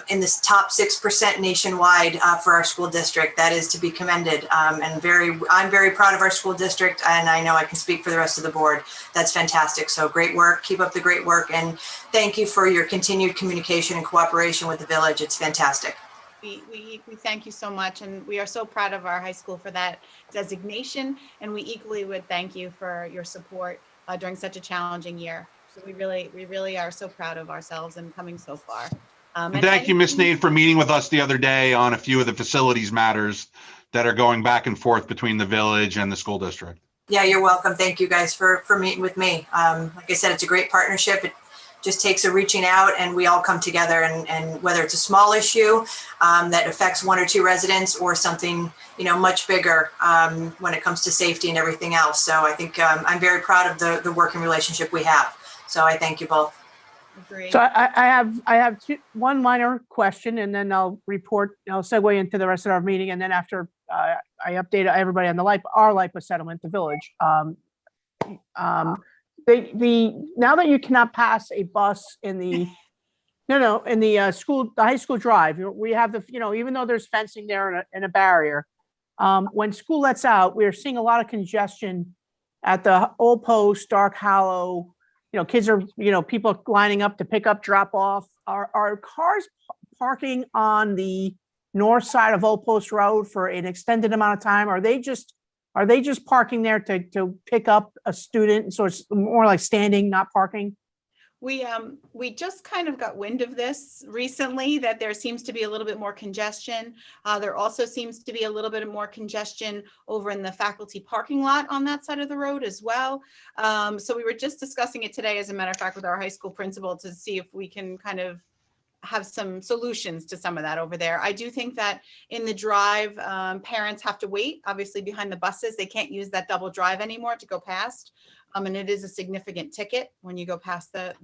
S6: in this top 6% nationwide for our school district. That is to be commended. I'm very proud of our school district, and I know I can speak for the rest of the board. That's fantastic. So great work. Keep up the great work. And thank you for your continued communication and cooperation with the village. It's fantastic.
S8: We thank you so much, and we are so proud of our high school for that designation, and we equally would thank you for your support during such a challenging year. So we really are so proud of ourselves and coming so far.
S9: And thank you, Ms. Nade, for meeting with us the other day on a few of the facilities matters that are going back and forth between the village and the school district.
S6: Yeah, you're welcome. Thank you guys for meeting with me. Like I said, it's a great partnership. It just takes a reaching out, and we all come together, and whether it's a small issue that affects 1 or 2 residents or something, much bigger when it comes to safety and everything else. So I think I'm very proud of the working relationship we have. So I thank you both.
S8: Agreed.
S1: So I have one minor question, and then I'll segue into the rest of our meeting. And then after I update everybody on our Lipov settlement, the village. Now that you cannot pass a bus in the the high school drive, we have even though there's fencing there and a barrier, when school lets out, we are seeing a lot of congestion at the Old Post, Dark Hollow. Kids are, people lining up to pick up, drop off. Are cars parking on the north side of Old Post Road for an extended amount of time? Are they just parking there to pick up a student? So it's more like standing, not parking?
S8: We just kind of got wind of this recently, that there seems to be a little bit more congestion. There also seems to be a little bit more congestion over in the faculty parking lot on that side of the road as well. So we were just discussing it today, as a matter of fact, with our high school principal to see if we can kind of have some solutions to some of that over there. I do think that in the drive, parents have to wait, obviously behind the buses. They can't use that double drive anymore to go past. And it is a significant ticket when you go past the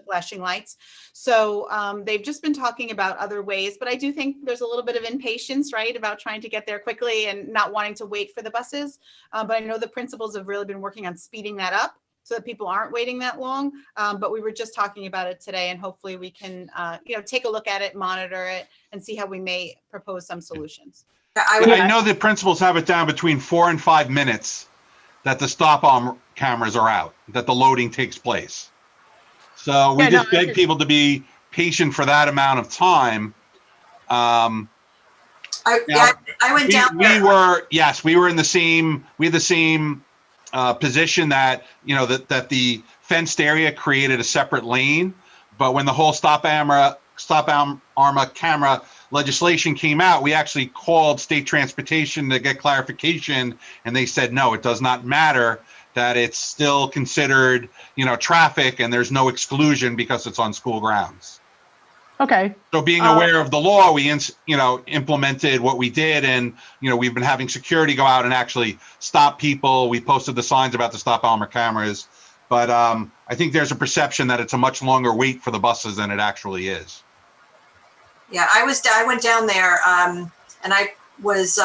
S8: flashing lights. So they've just been talking about other ways, but I do think there's a little bit of impatience, right, about trying to get there quickly and not wanting to wait for the buses. But I know the principals have really been working on speeding that up so that people aren't waiting that long. But we were just talking about it today, and hopefully we can, take a look at it, monitor it, and see how we may propose some solutions.
S9: I know the principals have it down between 4 and 5 minutes that the stop arm cameras are out, that the loading takes place. So we beg people to be patient for that amount of time.
S6: I went down there.
S9: We were in the same, position that, that the fenced area created a separate lane, but when the whole stop arm camera legislation came out, we actually called state transportation to get clarification, and they said, no, it does not matter, that it's still considered, traffic, and there's no exclusion because it's on school grounds.
S1: Okay.
S9: So being aware of the law, we, implemented what we did, and, we've been having security go out and actually stop people. We posted the signs about the stop armor cameras, but I think there's a perception that it's a much longer wait for the buses than it actually is.
S6: Yeah, I went down there, and I was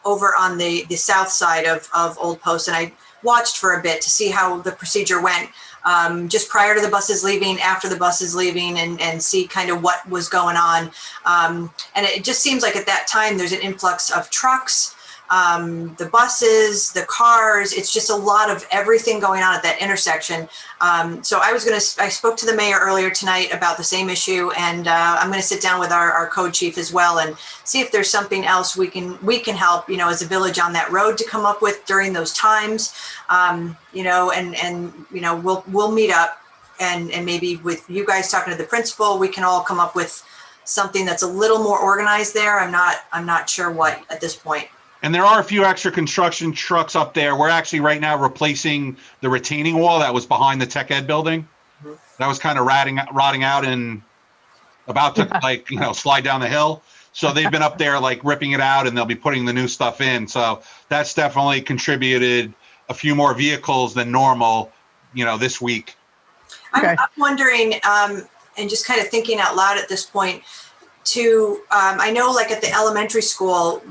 S6: over on the south side of Old Post, and I watched for a bit to see how the procedure went, just prior to the buses leaving, after the buses leaving, and see kind of what was going on. And it just seems like at that time there's an influx of trucks. the buses, the cars. It's just a lot of everything going on at that intersection. So I spoke to the mayor earlier tonight about the same issue, and I'm going to sit down with our code chief as well and see if there's something else we can help, as a village on that road to come up with during those times. We'll meet up and maybe with you guys talking to the principal, we can all come up with something that's a little more organized there. I'm not sure what at this point.
S9: And there are a few extra construction trucks up there. We're actually right now replacing the retaining wall that was behind the tech ed building. That was kind of rotting out and about to slide down the hill. So they've been up there like ripping it out, and they'll be putting the new stuff in. So that's definitely contributed a few more vehicles than normal, this week.
S1: Okay.
S6: I'm wondering, and just kind of thinking out loud at this point, I know like at the elementary school,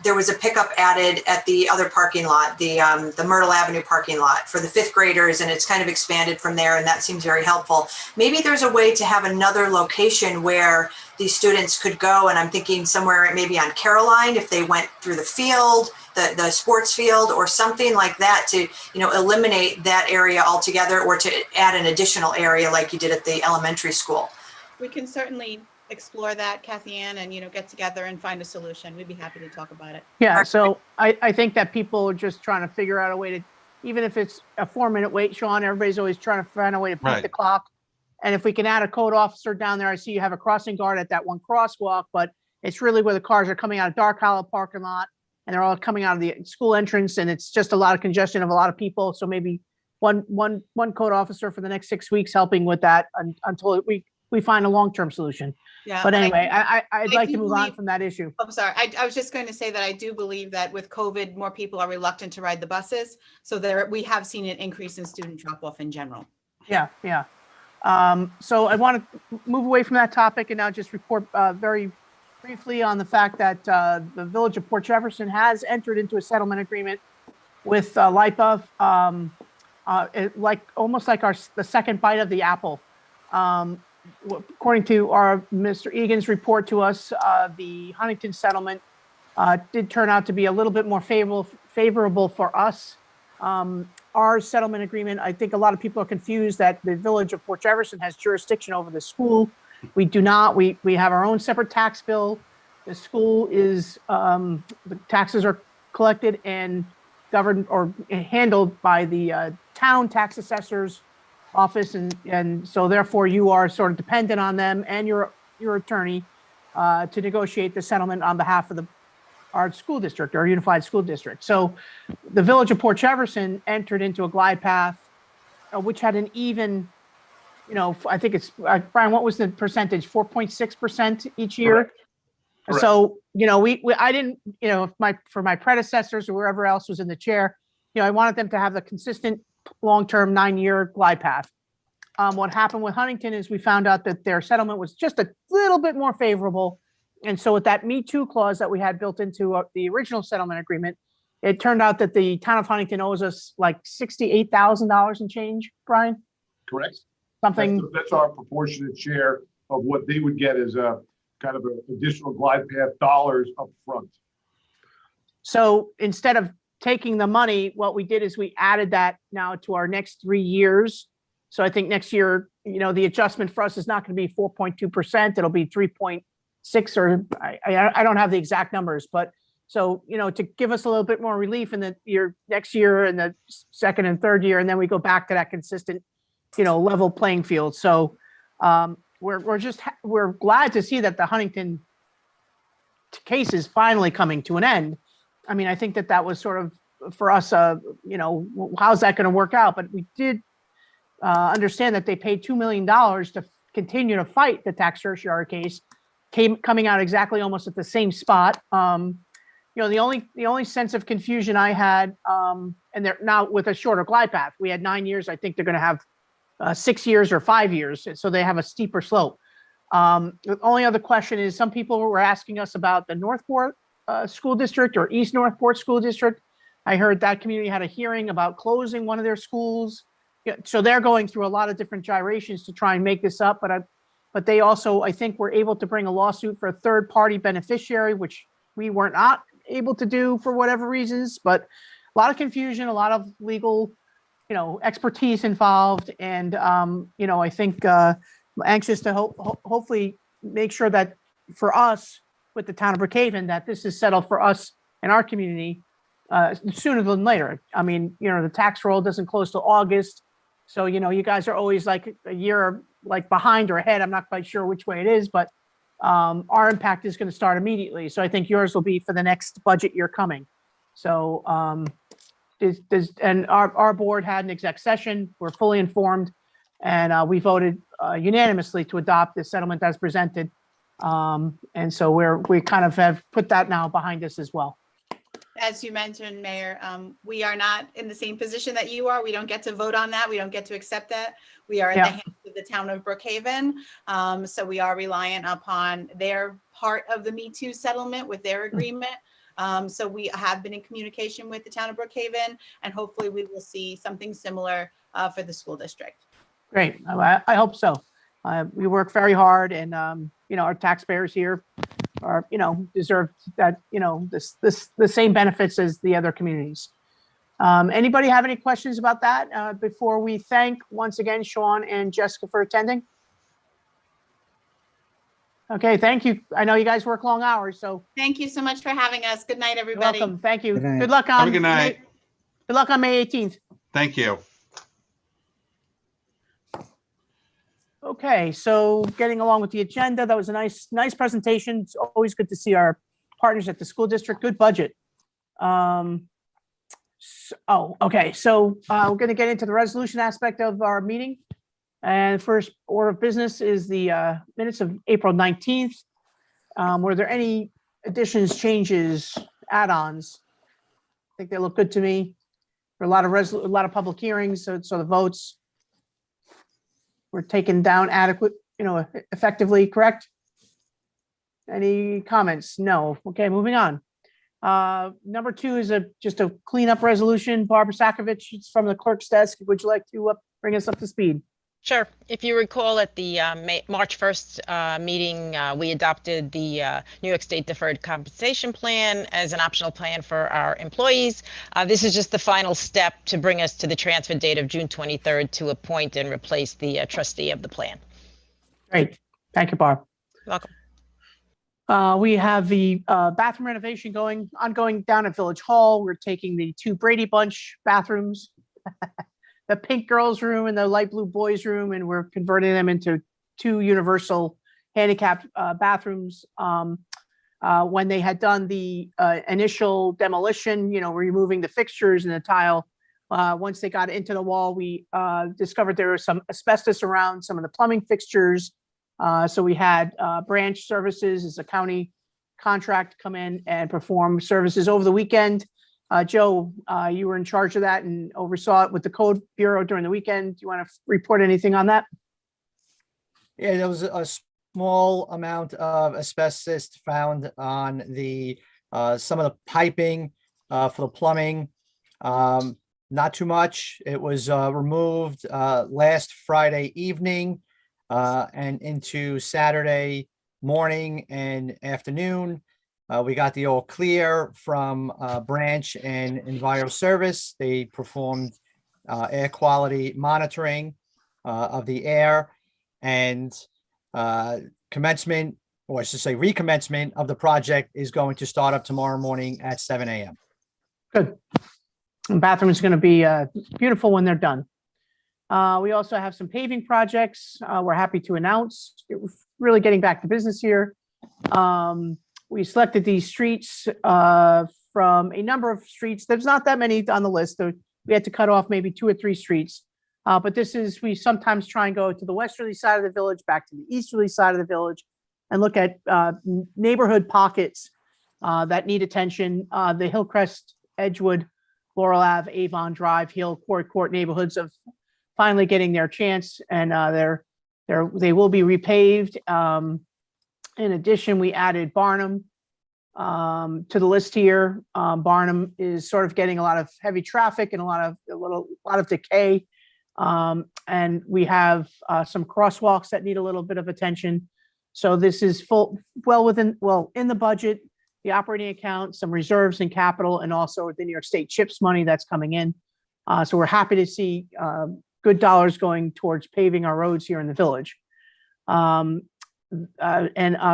S6: there was a pickup added at the other parking lot, the Myrtle Avenue parking lot for the 5th graders, and it's kind of expanded from there, and that seems very helpful. Maybe there's a way to have another location where these students could go, and I'm thinking somewhere maybe on Caroline, if they went through the field, the sports field or something like that, to eliminate that area altogether, or to add an additional area like you did at the elementary school.
S8: We can certainly explore that, Kathy Ann, and get together and find a solution. We'd be happy to talk about it.
S1: Yeah, so I think that people are just trying to figure out a way to, even if it's a 4-minute wait, Sean, everybody's always trying to find a way to beat the clock. And if we can add a code officer down there, I see you have a crossing guard at that one crosswalk, but it's really where the cars are coming out of Dark Hollow parking lot, and they're all coming out of the school entrance, and it's just a lot of congestion of a lot of people. So maybe one code officer for the next 6 weeks helping with that until we find a long-term solution.
S8: Yeah.
S1: But anyway, I'd like to move on from that issue.
S8: I'm sorry. I was just going to say that I do believe that with COVID, more people are reluctant to ride the buses. So we have seen an increase in student drop-off in general.
S1: Yeah. So I want to move away from that topic and now just report very briefly on the fact that the Village of Port Jefferson has entered into a settlement agreement with Lipov, almost like the second bite of the apple. According to Mr. Egan's report to us, the Huntington settlement did turn out to be a little bit more favorable for us. Our settlement agreement, I think a lot of people are confused that the Village of Port Jefferson has jurisdiction over the school. We do not. We have our own separate tax bill. The school is, the taxes are collected and governed or handled by the town tax assessor's office, and so therefore you are sort of dependent on them and your attorney to negotiate the settlement on behalf of our school district, our unified school district. So the Village of Port Jefferson entered into a glide path, which had an even, I think it's, Brian, what was the percentage? 4.6% each year.
S11: Correct.
S1: So, I didn't, for my predecessors or whoever else was in the chair, I wanted them to have the consistent long-term 9-year glide path. What happened with Huntington is we found out that their settlement was just a little bit more favorable. And so with that Me Too clause that we had built into the original settlement agreement, it turned out that the town of Huntington owes us like $68,000 and change, Brian?
S11: Correct.
S1: Something.
S11: That's our proportionate share of what they would get as a kind of an additional glide path dollars up front.
S1: So instead of taking the money, what we did is we added that now to our next 3 years. So I think next year, the adjustment for us is not going to be 4.2%. It'll be 3.6, or I don't have the exact numbers, but so, to give us a little bit more relief in the next year and the second and third year, and then we go back to that consistent, level playing field. So we're glad to see that the Huntington case is finally coming to an end. I mean, I think that was sort of for us, how's that going to work out? But we did understand that they paid $2 million to continue to fight the tax certiorari case, coming out exactly almost at the same spot. The only sense of confusion I had, and they're now with a shorter glide path. We had 9 years. I think they're going to have 6 years or 5 years, so they have a steeper slope. The only other question is some people were asking us about the Northport School District or East Northport School District. I heard that community had a hearing about closing one of their schools. So they're going through a lot of different gyrations to try and make this up. But they also, I think, were able to bring a lawsuit for a third-party beneficiary, which we were not able to do for whatever reasons, but a lot of confusion, a lot of legal, expertise involved. And, I think I'm anxious to hopefully make sure that for us with the town of Brookhaven, that this is settled for us and our community sooner than later. I mean, the tax roll doesn't close till August. So, you guys are always like a year like behind or ahead. I'm not quite sure which way it is, but our impact is going to start immediately. So I think yours will be for the next budget year coming. So and our board had an exec session. We're fully informed, and we voted unanimously to adopt the settlement as presented. And so we kind of have put that now behind us as well.
S8: As you mentioned, Mayor, we are not in the same position that you are. We don't get to vote on that. We don't get to accept that. We are in the hands of the town of Brookhaven. So we are reliant upon their part of the Me Too settlement with their agreement. So we have been in communication with the town of Brookhaven, and hopefully we will see something similar for the school district.
S1: Great. I hope so. We work very hard, and our taxpayers here are, deserve that, the same benefits as the other communities. Anybody have any questions about that before we thank once again Sean and Jessica for attending? Okay, thank you. I know you guys work long hours, so.
S8: Thank you so much for having us. Good night,
S1: You're
S8: everybody.
S1: welcome. Thank you.
S12: Good night.
S1: Good luck on.
S9: Have a good night.
S1: Good luck on May 18th.
S9: Thank you.
S1: Okay, so getting along with the agenda, that was a nice presentation. It's always good to see our partners at the school district. Good budget. Okay, so we're going to get into the resolution aspect of our meeting. And first order of business is the minutes of April 19th. Were there any additions, changes, add-ons? I think they look good to me. There are a lot of public hearings, so the votes were taken down adequate, effectively, correct? Any comments? No. Okay, moving on. Number 2 is just a cleanup resolution. Barbara Sakovich, it's from the clerk's desk. Would you like to bring us up to speed?
S13: Sure. If you recall at the March 1st meeting, we adopted the New York State Deferred Compensation Plan as an optional plan for our employees. This is just the final step to bring us to the transfer date of June 23rd to appoint and replace the trustee of the plan.
S1: Great. Thank you, Barb.
S13: Welcome.
S1: We have the bathroom renovation ongoing down at Village Hall. We're taking the 2 Brady Bunch bathrooms, the pink girls room and the light blue boys room, and we're converting them into 2 universal handicapped bathrooms. When they had done the initial demolition, removing the fixtures and the tile, once they got into the wall, we discovered there was some asbestos around some of the plumbing fixtures. So we had Branch Services as a county contract come in and perform services over the weekend. Joe, you were in charge of that and oversaw it with the Code Bureau during the weekend. Do you want to report anything on that?
S12: Yeah, there was a small amount of asbestos found on the some of the piping for the plumbing. Not too much. It was removed last Friday evening and into Saturday morning and afternoon. We got the all clear from Branch and Enviro Service. They performed air quality monitoring of the air, and commencement, or I should say recommencement of the project is going to start up tomorrow morning at 7 a.m.
S1: Good. And bathroom is going to be beautiful when they're done. We also have some paving projects we're happy to announce. We're really getting back to business here. We selected these streets from a number of streets. There's not that many on the list. So we had to cut off maybe 2 or 3 streets. But we sometimes try and go to the westerly side of the village, back to the easterly side of the village, and look at neighborhood pockets that need attention. The Hillcrest, Edgewood, Laurel Ave, Avon Drive, Hill, Court neighborhoods of finally getting their chance, and they will be repaved. In addition, we added Barnum to the list here. Barnum is sort of getting a lot of heavy traffic and a lot of decay. And we have some crosswalks that need a little bit of attention. So this is in the budget. the operating account, some reserves and capital, and also the New York State CHIPS money that's coming in. So we're happy to see good dollars going towards paving our roads here in the village. And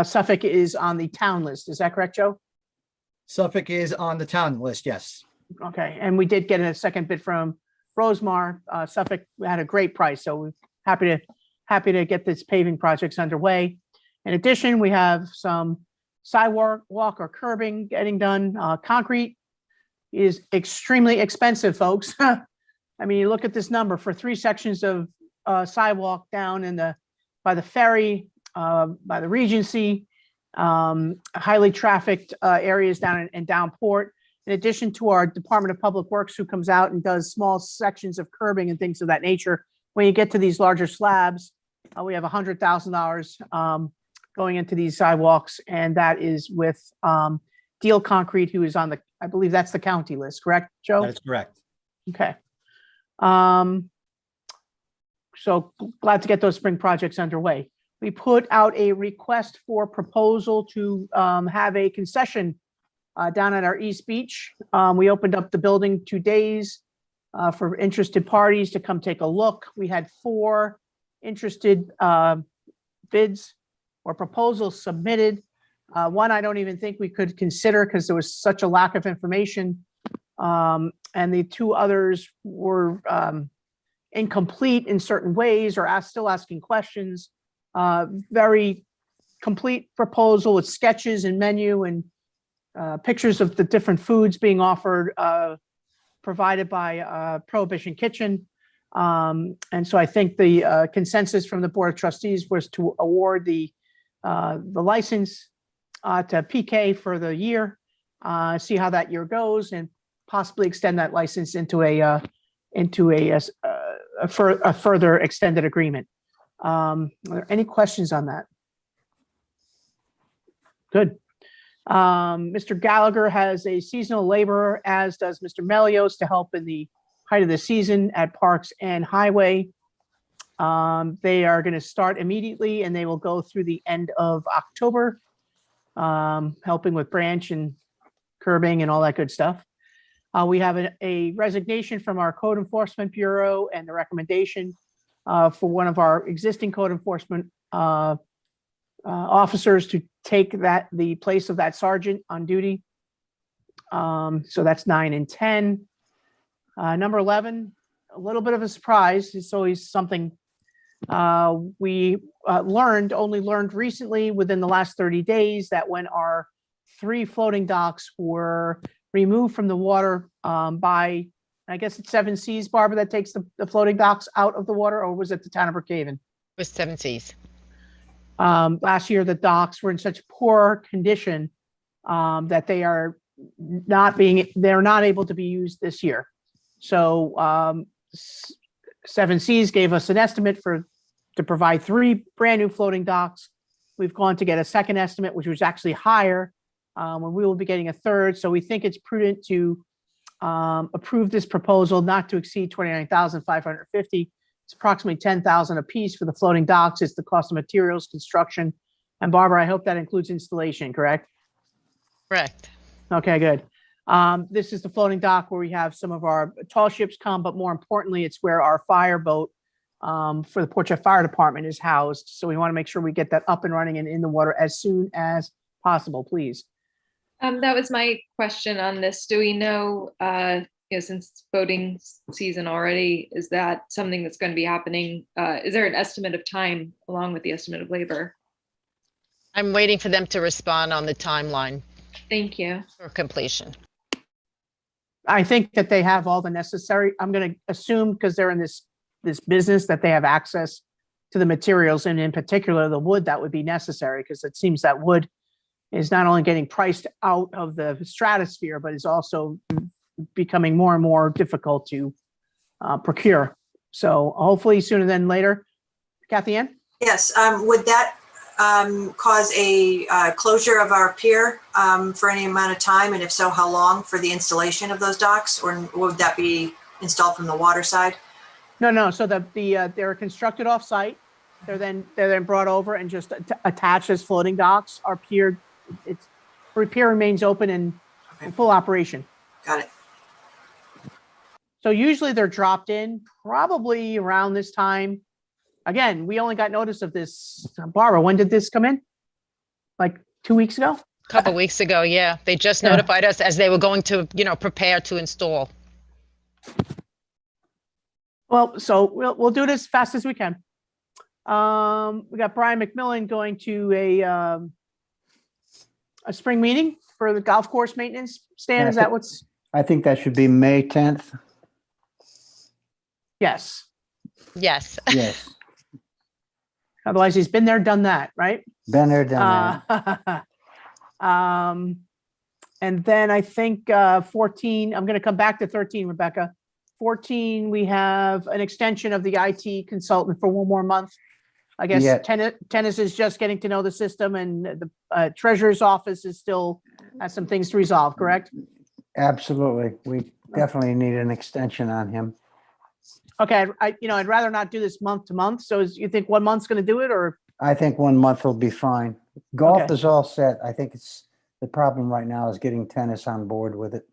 S1: Suffolk is on the town list. Is that correct, Joe?
S12: Suffolk is on the town list, yes.
S1: Okay, and we did get a second bid from Rosemar. Suffolk had a great price, so we're happy to get this paving projects underway. In addition, we have some sidewalk or curbing getting done. Concrete is extremely expensive, folks. I mean, you look at this number for 3 sections of sidewalk down by the ferry, by the Regency, highly trafficked areas down in Downport. In addition to our Department of Public Works, who comes out and does small sections of curbing and things of that nature. When you get to these larger slabs, we have $100,000 going into these sidewalks, and that is with Deal Concrete, who is on I believe that's the county list, correct, Joe?
S12: That is correct.
S1: Okay. So glad to get those spring projects underway. We put out a request for proposal to have a concession down at our East Beach. We opened up the building 2 days for interested parties to come take a look. We had 4 interested bids or proposals submitted. One I don't even think we could consider because there was such a lack of information. And the 2 others were incomplete in certain ways or still asking questions. Very complete proposal with sketches and menu and pictures of the different foods being offered, provided by Prohibition Kitchen. And so I think the consensus from the Board of Trustees was to award the license to PK for the year, see how that year goes, and possibly extend that license into a further extended agreement. Are there any questions on that? Good. Mr. Gallagher has a seasonal laborer, as does Mr. Melios, to help in the height of the season at Parks and Highway. They are going to start immediately and they will go through the end of October, helping with branch and curbing and all that good stuff. We have a resignation from our Code Enforcement Bureau and the recommendation for one of our existing code enforcement officers to take the place of that sergeant on duty. So that's 9 and 10. Number 11, a little bit of a surprise. It's always something we only learned recently within the last 30 days that when our 3 floating docks were removed from the water by, I guess it's 7 Seas, Barbara, that takes the floating docks out of the water, or was it the town of Brookhaven?
S13: It was 7 Seas.
S1: Last year, the docks were in such poor condition that they're not able to be used this year. So 7 Seas gave us an estimate to provide 3 brand new floating docks. We've gone to get a second estimate, which was actually higher, when we will be getting a third. So we think it's prudent to approve this proposal not to exceed $29,550. It's approximately $10,000 a piece for the floating docks. It's the cost of materials, construction. And Barbara, I hope that includes installation, correct?
S13: Correct.
S1: Okay, good. This is the floating dock where we have some of our tall ships come, but more importantly, it's where our fire boat for the Port Jeff Fire Department is housed. So we want to make sure we get that up and running and in the water as soon as possible, please.
S7: That was my question on this. Do we know, since boating season already, is that something that's going to be happening? Is there an estimate of time along with the estimate of labor?
S13: I'm waiting for them to respond on the timeline
S7: Thank you.
S13: for completion.
S1: I think that they have all the necessary, I'm going to assume because they're in this business that they have access to the materials, and in particular the wood that would be necessary, because it seems that wood is not only getting priced out of the stratosphere, but is also becoming more and more difficult to procure. So hopefully sooner than later. Kathy Ann?
S6: Yes, would that cause a closure of our pier for any amount of time? And if so, how long for the installation of those docks? Or would that be installed from the water side?
S1: No. So they're constructed off-site. They're then brought over and just attached as floating docks. Our pier, repair remains open and in full operation.
S6: Got it.
S1: So usually they're dropped in probably around this time. Again, we only got notice of this. Barbara, when did this come in? Like 2 weeks ago?
S13: Couple weeks ago, yeah. They just
S1: Yeah.
S13: notified us as they were going to, prepare to install.
S1: Well, so we'll do it as fast as we can. We got Brian McMillan going to a spring meeting for the golf course maintenance. Stan, is that what's?
S14: I think that should be May 10th.
S1: Yes.
S13: Yes.
S14: Yes.
S1: Otherwise, he's been there, done that, right?
S14: Been there, done that.
S1: And then I think 14, I'm going to come back to 13, Rebecca. 14, we have an extension of the IT consultant for one more month. I guess
S14: Yeah.
S1: tennis is just getting to know the system, and the treasurer's office is still has some things to resolve, correct?
S14: Absolutely. We definitely need an extension on him.
S1: Okay, I'd rather not do this month to month. So you think 1 month's going to do it, or?
S14: I think 1 month will be fine. Golf
S1: Okay.
S14: is all set. I think the problem right now is getting tennis on board with it.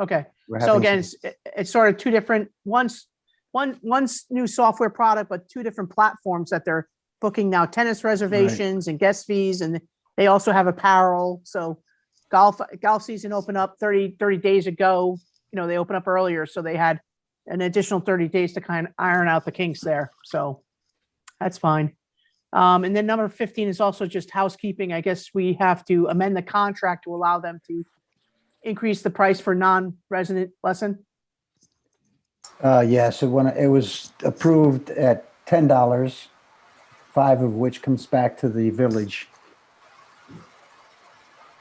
S1: Okay.
S14: We're
S1: So
S14: having
S1: again,
S14: some-
S1: it's sort of two different, one's new software product, but two different platforms that they're booking now, tennis reservations and guest fees, and they also have apparel. So golf season opened up 30 days ago. They opened up earlier, so they had an additional 30 days to kind of iron out the kinks there. So that's fine. And then number 15 is also just housekeeping. I guess we have to amend the contract to allow them to increase the price for non-resident lesson.
S14: Yes, it was approved at $10, 5 of which comes back to the village.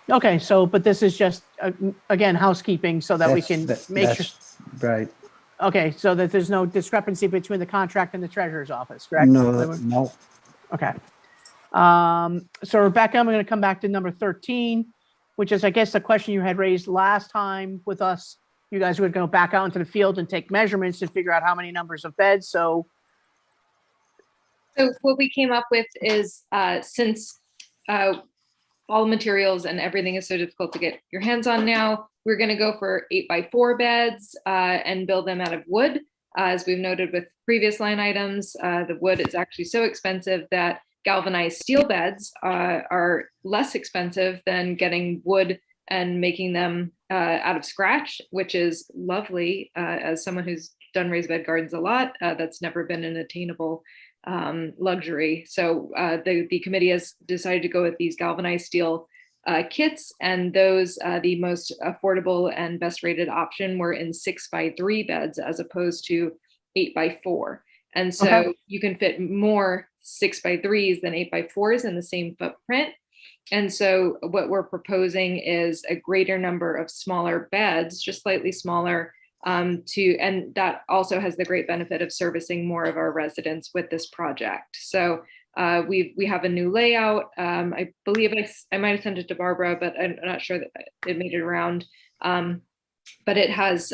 S1: Okay, but this is just, again, housekeeping so that we can make sure.
S14: That's right.
S1: Okay, so that there's no discrepancy between the contract and the treasurer's office, correct?
S14: No.
S1: Okay. So Rebecca, I'm going to come back to number 13, which is, I guess, the question you had raised last time with us. You guys would go back out into the field and take measurements and figure out how many numbers of beds. So
S7: what we came up with is since all materials and everything is so difficult to get your hands on now, we're going to go for 8x4 beds and build them out of wood. As we've noted with previous line items, the wood is actually so expensive that galvanized steel beds are less expensive than getting wood and making them out of scratch, which is lovely. As someone who's done raised bed gardens a lot, that's never been an attainable luxury. So the committee has decided to go with these galvanized steel kits, and those the most affordable and best rated option were in 6x3 beds as opposed to 8x4. And so you can fit more 6x3s than 8x4s in the same footprint. And so what we're proposing is a greater number of smaller beds, just slightly smaller, and that also has the great benefit of servicing more of our residents with this project. So we have a new layout. I believe I might have sent it to Barbara, but I'm not sure that it made it around. But it has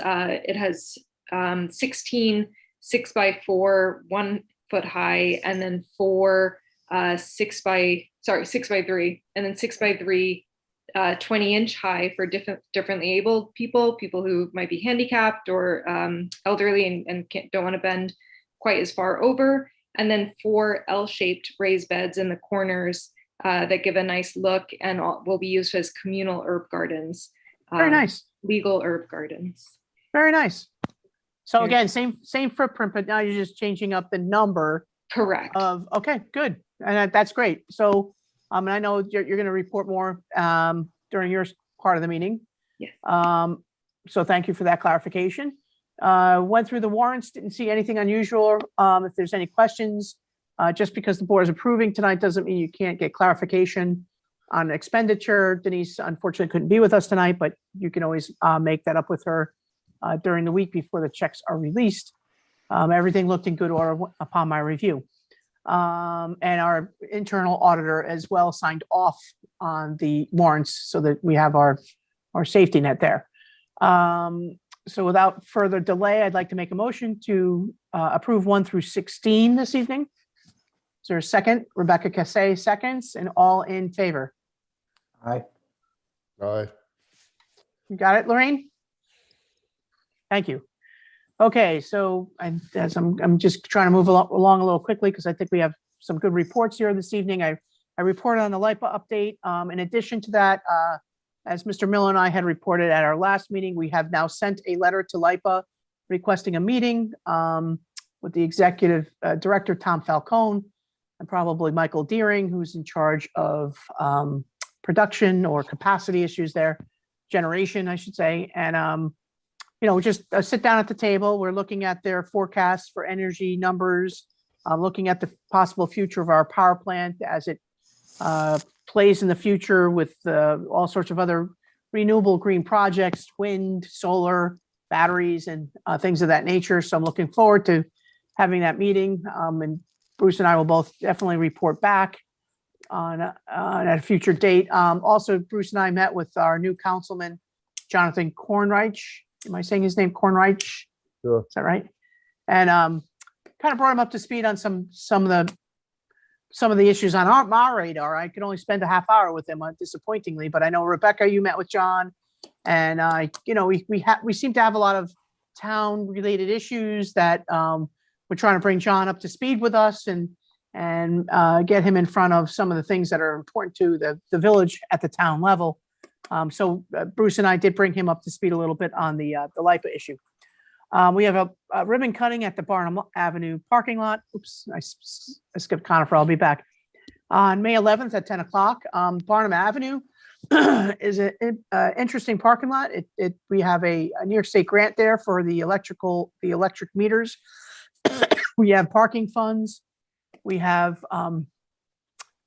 S7: 16 6x4, 1 foot high, and then 4 6x3, and then 6x3 20-inch high for differently abled people who might be handicapped or elderly and don't want to bend quite as far over. And then 4 L-shaped raised beds in the corners that give a nice look and will be used as communal herb gardens.
S1: Very nice.
S7: Legal herb gardens.
S1: Very nice. So again, same footprint, but now you're just changing up the number.
S7: Correct.
S1: Okay, good. And that's great. So and I know you're going to report more during your part of the meeting.
S7: Yes.
S1: So thank you for that clarification. Went through the warrants, didn't see anything unusual. If there's any questions, just because the board is approving tonight doesn't mean you can't get clarification on expenditure. Denise unfortunately couldn't be with us tonight, but you can always make that up with her during the week before the checks are released. Everything looked in good order upon my review. And our internal auditor as well signed off on the warrants so that we have our safety net there. So without further delay, I'd like to make a motion to approve 1 through 16 this evening. Is there a second? Rebecca Cassay seconds, and all in favor.
S14: Aye.
S10: Aye.
S1: You got it, Lorraine? Thank you. Okay, so I'm just trying to move along a little quickly because I think we have some good reports here this evening. I reported on the LIPA update. In addition to that, as Mr. Miller and I had reported at our last meeting, we have now sent a letter to LIPA requesting a meeting with the executive director, Tom Falcone, and probably Michael Deering, who's in charge of production or capacity issues there, generation, I should say. And, just sit down at the table. We're looking at their forecasts for energy numbers, looking at the possible future of our power plant as it plays in the future with all sorts of other renewable green projects, wind, solar, batteries, and things of that nature. So I'm looking forward to having that meeting. And Bruce and I will both definitely report back on at a future date. Also, Bruce and I met with our new councilman, Jonathan Kornreich. Am I saying his name, Kornreich?
S10: Sure.
S1: Is that right? And kind of brought him up to speed on some of the issues on our radar. I could only spend a half hour with him, disappointingly, but I know, Rebecca, you met with John, and we seem to have a lot of town related issues that we're trying to bring John up to speed with us and get him in front of some of the things that are important to the village at the town level. So Bruce and I did bring him up to speed a little bit on the LIPA issue. We have a ribbon cutting at the Barnum Avenue parking lot. Oops, I skipped Conifer. I'll be back on May 11th at 10 o'clock. Barnum Avenue is an interesting parking lot. We have a New York State grant there for the electric meters. We have parking funds. We have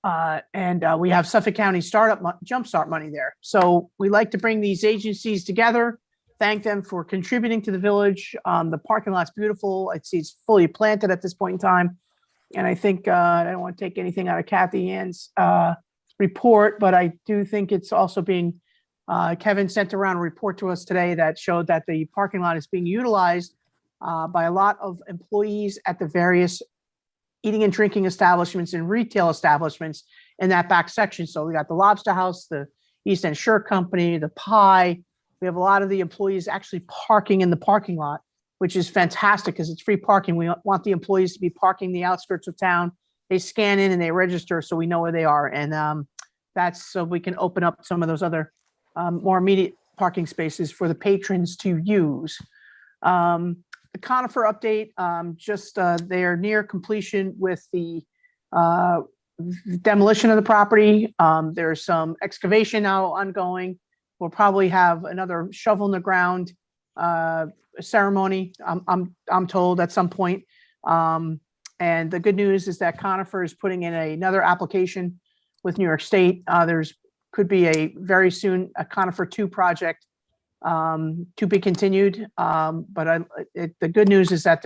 S1: we have Suffolk County Jumpstart money there. So we like to bring these agencies together, thank them for contributing to the village. The parking lot's beautiful. It's fully planted at this point in time. And I think, I don't want to take anything out of Kathy Ann's report, but I do think it's also being, Kevin sent around a report to us today that showed that the parking lot is being utilized by a lot of employees at the various eating and drinking establishments and retail establishments in that back section. So we got the Lobster House, the East End Shirt Company, the Pie. We have a lot of the employees actually parking in the parking lot, which is fantastic because it's free parking. We want the employees to be parking the outskirts of town. They scan in and they register so we know where they are. And that's so we can open up some of those other more immediate parking spaces for the patrons to use. The Conifer update, they are near completion with the demolition of the property. There's some excavation now ongoing. We'll probably have another shovel in the ground ceremony, I'm told, at some point. And the good news is that Conifer is putting in another application with New York State. Could be very soon a Conifer 2 project to be continued. But the good news is that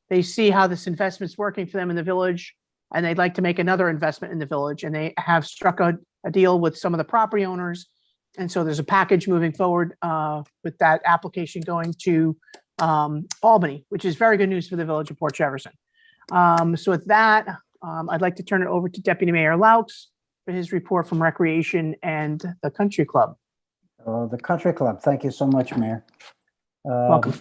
S1: they see how this investment's working for them in the village, and they'd like to make another investment in the village. And they have struck a deal with some of the property owners. And so there's a package moving forward with that application going to Albany, which is very good news for the village of Port Jefferson. So with that, I'd like to turn it over to Deputy Mayor Laux for his report from Recreation and the Country Club.
S14: The Country Club, thank you so much, Mayor.
S1: Welcome.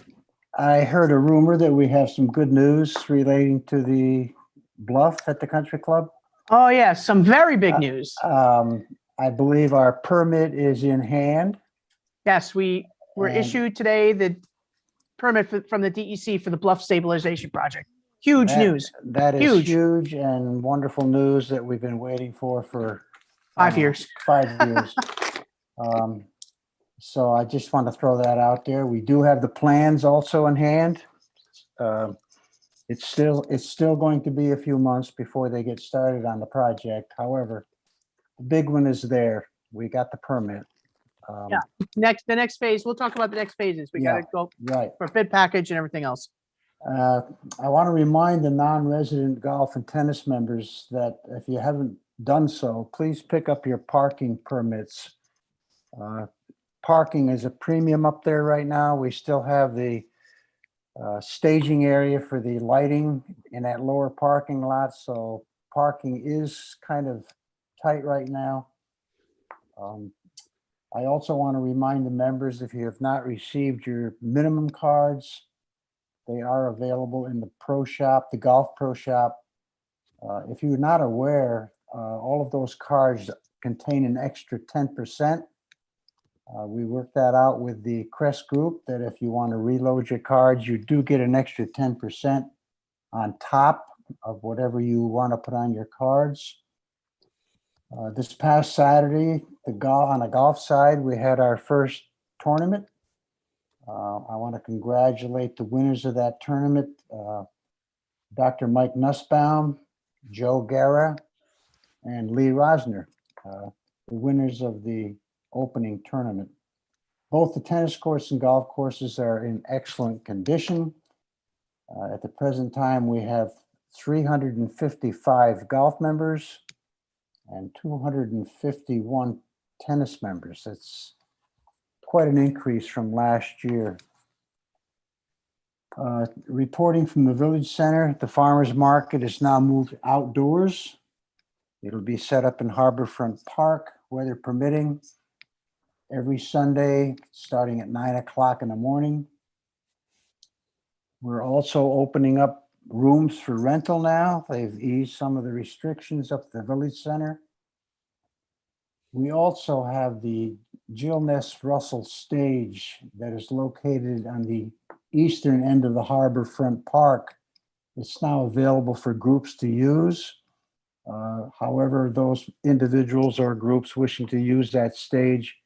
S14: I heard a rumor that we have some good news relating to the bluff at the Country Club.
S1: Oh, yeah, some very big news.
S14: I believe our permit is in hand.
S1: Yes, we were issued today the permit from the DEC for the bluff stabilization project. Huge news.
S14: That is huge and wonderful news that we've been waiting for
S1: 5 years.
S14: 5 years. So I just want to throw that out there. We do have the plans also in hand. It's still going to be a few months before they get started on the project. However, the big one is there. We got the permit.
S1: Yeah. The next phase. We'll talk about the next phases. We got to go
S14: right
S1: for bid package and everything else.
S14: I want to remind the non-resident golf and tennis members that if you haven't done so, please pick up your parking permits. Parking is a premium up there right now. We still have the staging area for the lighting in that lower parking lot. So parking is kind of tight right now. I also want to remind the members, if you have not received your minimum cards, they are available in the pro shop, the golf pro shop. If you're not aware, all of those cards contain an extra 10%. We worked that out with the Crest Group, that if you want to reload your cards, you do get an extra 10% on top of whatever you want to put on your cards. This past Saturday, on the golf side, we had our first tournament. I want to congratulate the winners of that tournament, Dr. Mike Nussbaum, Joe Guerra, and Lee Rosner, the winners of the opening tournament. Both the tennis courts and golf courses are in excellent condition. At the present time, we have 355 golf members and 251 tennis members. That's quite an increase from last year. Reporting from the Village Center, the farmers market is now moved outdoors. It'll be set up in Harborfront Park, weather permitting, every Sunday, starting at 9 o'clock in the morning. We're also opening up rooms for rental now. They've eased some of the restrictions up at the Village Center. We also have the Jill Ness Russell stage that is located on the eastern end of the Harborfront Park. It's now available for groups to use. However, those individuals or groups wishing to use that stage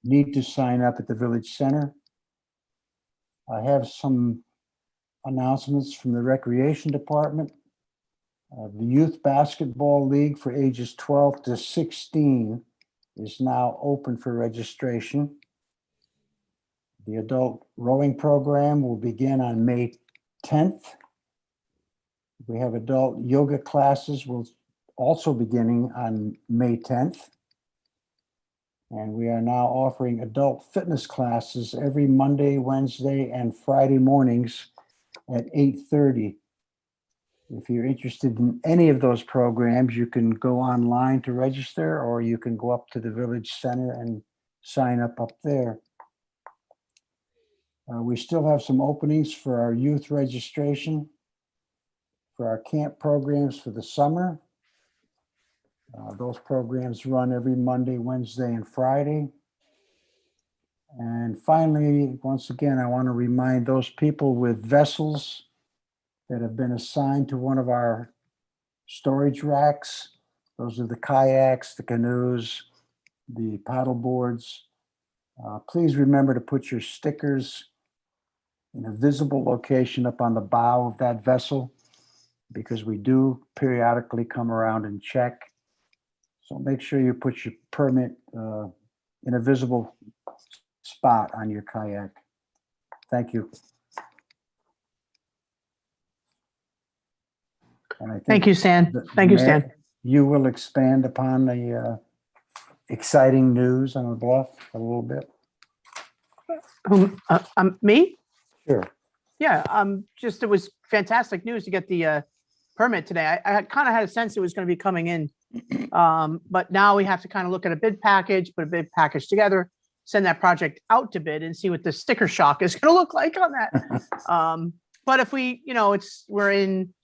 S14: need to sign up at the Village Center. I have some announcements from the Recreation Department. The Youth Basketball League for ages 12 to 16 is now open for registration. The adult rowing program will begin on May 10th. We have adult yoga classes will also beginning on May 10th. And we are now offering adult fitness classes every Monday, Wednesday, and Friday mornings at 8:30. If you're interested in any of those programs, you can go online to register, or you can go up to the Village Center and sign up there. We still have some openings for our youth registration for our camp programs for the summer. Those programs run every Monday, Wednesday, and Friday. And finally, once again, I want to remind those people with vessels that have been assigned to one of our storage racks. Those are the kayaks, the canoes, the paddle boards. Please remember to put your stickers in a visible location up on the bow of that vessel, because we do periodically come around and check. So make sure you put your permit in a visible spot on your kayak. Thank you. And I think
S1: Thank you, Stan. Thank you,
S14: Mayor,
S1: Stan.
S14: you will expand upon the exciting news on the bluff a little bit.
S1: Me?
S14: Sure.
S1: Yeah, it was fantastic news to get the permit today. I kind of had a sense it was going to be coming in. But now we have to kind of look at a bid package, put a bid package together, send that project out to bid and see what the sticker shock is going to look like on that. But if we, we're in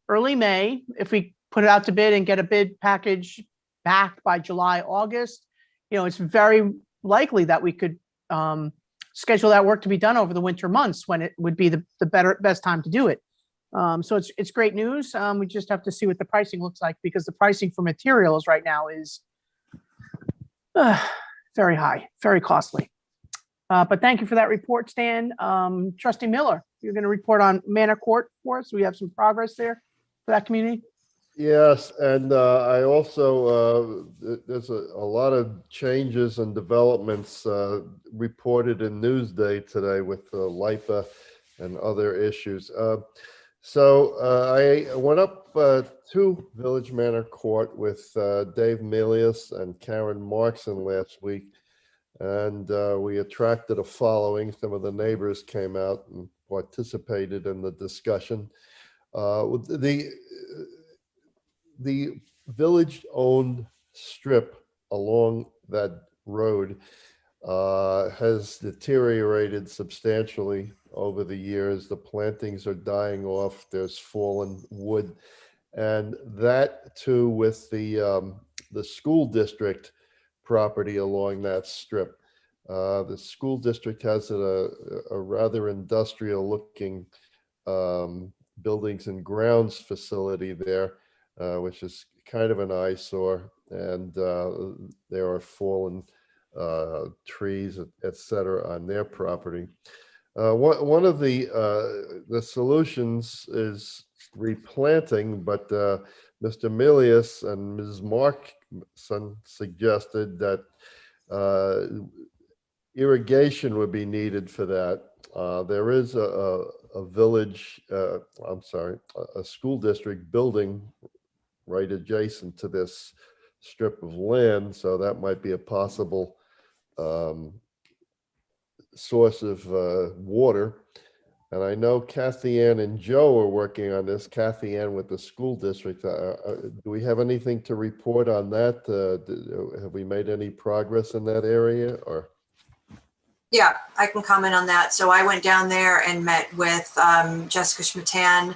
S1: early May, if we put it out to bid and get a bid package back by July, August, it's very likely that we could schedule that work to be done over the winter months when it would be the best time to do it. So it's great news. We just have to see what the pricing looks like, because the pricing for materials right now is very high, very costly. But thank you for that report, Stan. Trustee Miller, you're going to report on Manor Court for us. We have some progress there for that community.
S10: Yes, and I also, there's a lot of changes and developments reported in Newsday today with LIPA and other issues. So I went up to Village Manor Court with Dave Melius and Karen Markson last week, and we attracted a following. Some of the neighbors came out and participated in the discussion. The village-owned strip along that road has deteriorated substantially over the years. The plantings are dying off. There's fallen wood. And that too with the school district property along that strip. The school district has a rather industrial looking buildings and grounds facility there, which is kind of an eyesore. And there are fallen trees, et cetera, on their property. One of the solutions is replanting, but Mr. Milius and Ms. Markson suggested that irrigation would be needed for that. There is a village, I'm sorry, a school district building right adjacent to this strip of land, so that might be a possible source of water. And I know Kathy Ann and Joe are working on this. Kathy Ann with the school district. Do we have anything to report on that? Have we made any progress in that area? Or
S6: Yeah, I can comment on that. So I went down there and met with Jessica Schmatan,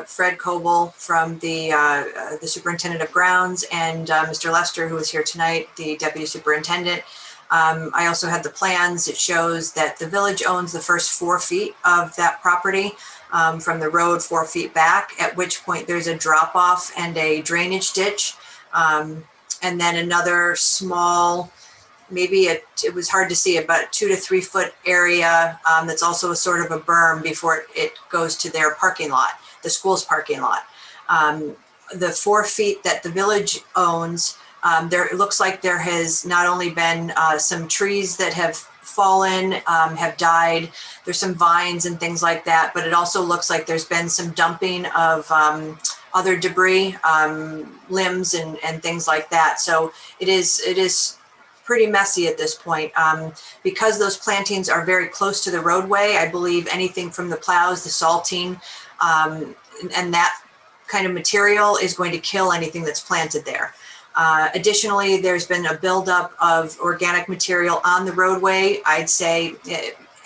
S6: Fred Coble from the Superintendent of Grounds, and Mr. Lester, who is here tonight, the Deputy Superintendent. I also had the plans. It shows that the village owns the first 4 feet of that property from the road 4 feet back, at which point there's a drop off and a drainage ditch. And then another small, maybe it was hard to see, about 2 to 3 foot area that's also a sort of a berm before it goes to their parking lot, the school's parking lot. The 4 feet that the village owns, it looks like there has not only been some trees that have fallen, have died. There's some vines and things like that, but it also looks like there's been some dumping of other debris, limbs and things like that. So it is pretty messy at this point. Because those plantings are very close to the roadway, I believe anything from the plows, the salting, and that kind of material is going to kill anything that's planted there. Additionally, there's been a buildup of organic material on the roadway. I'd say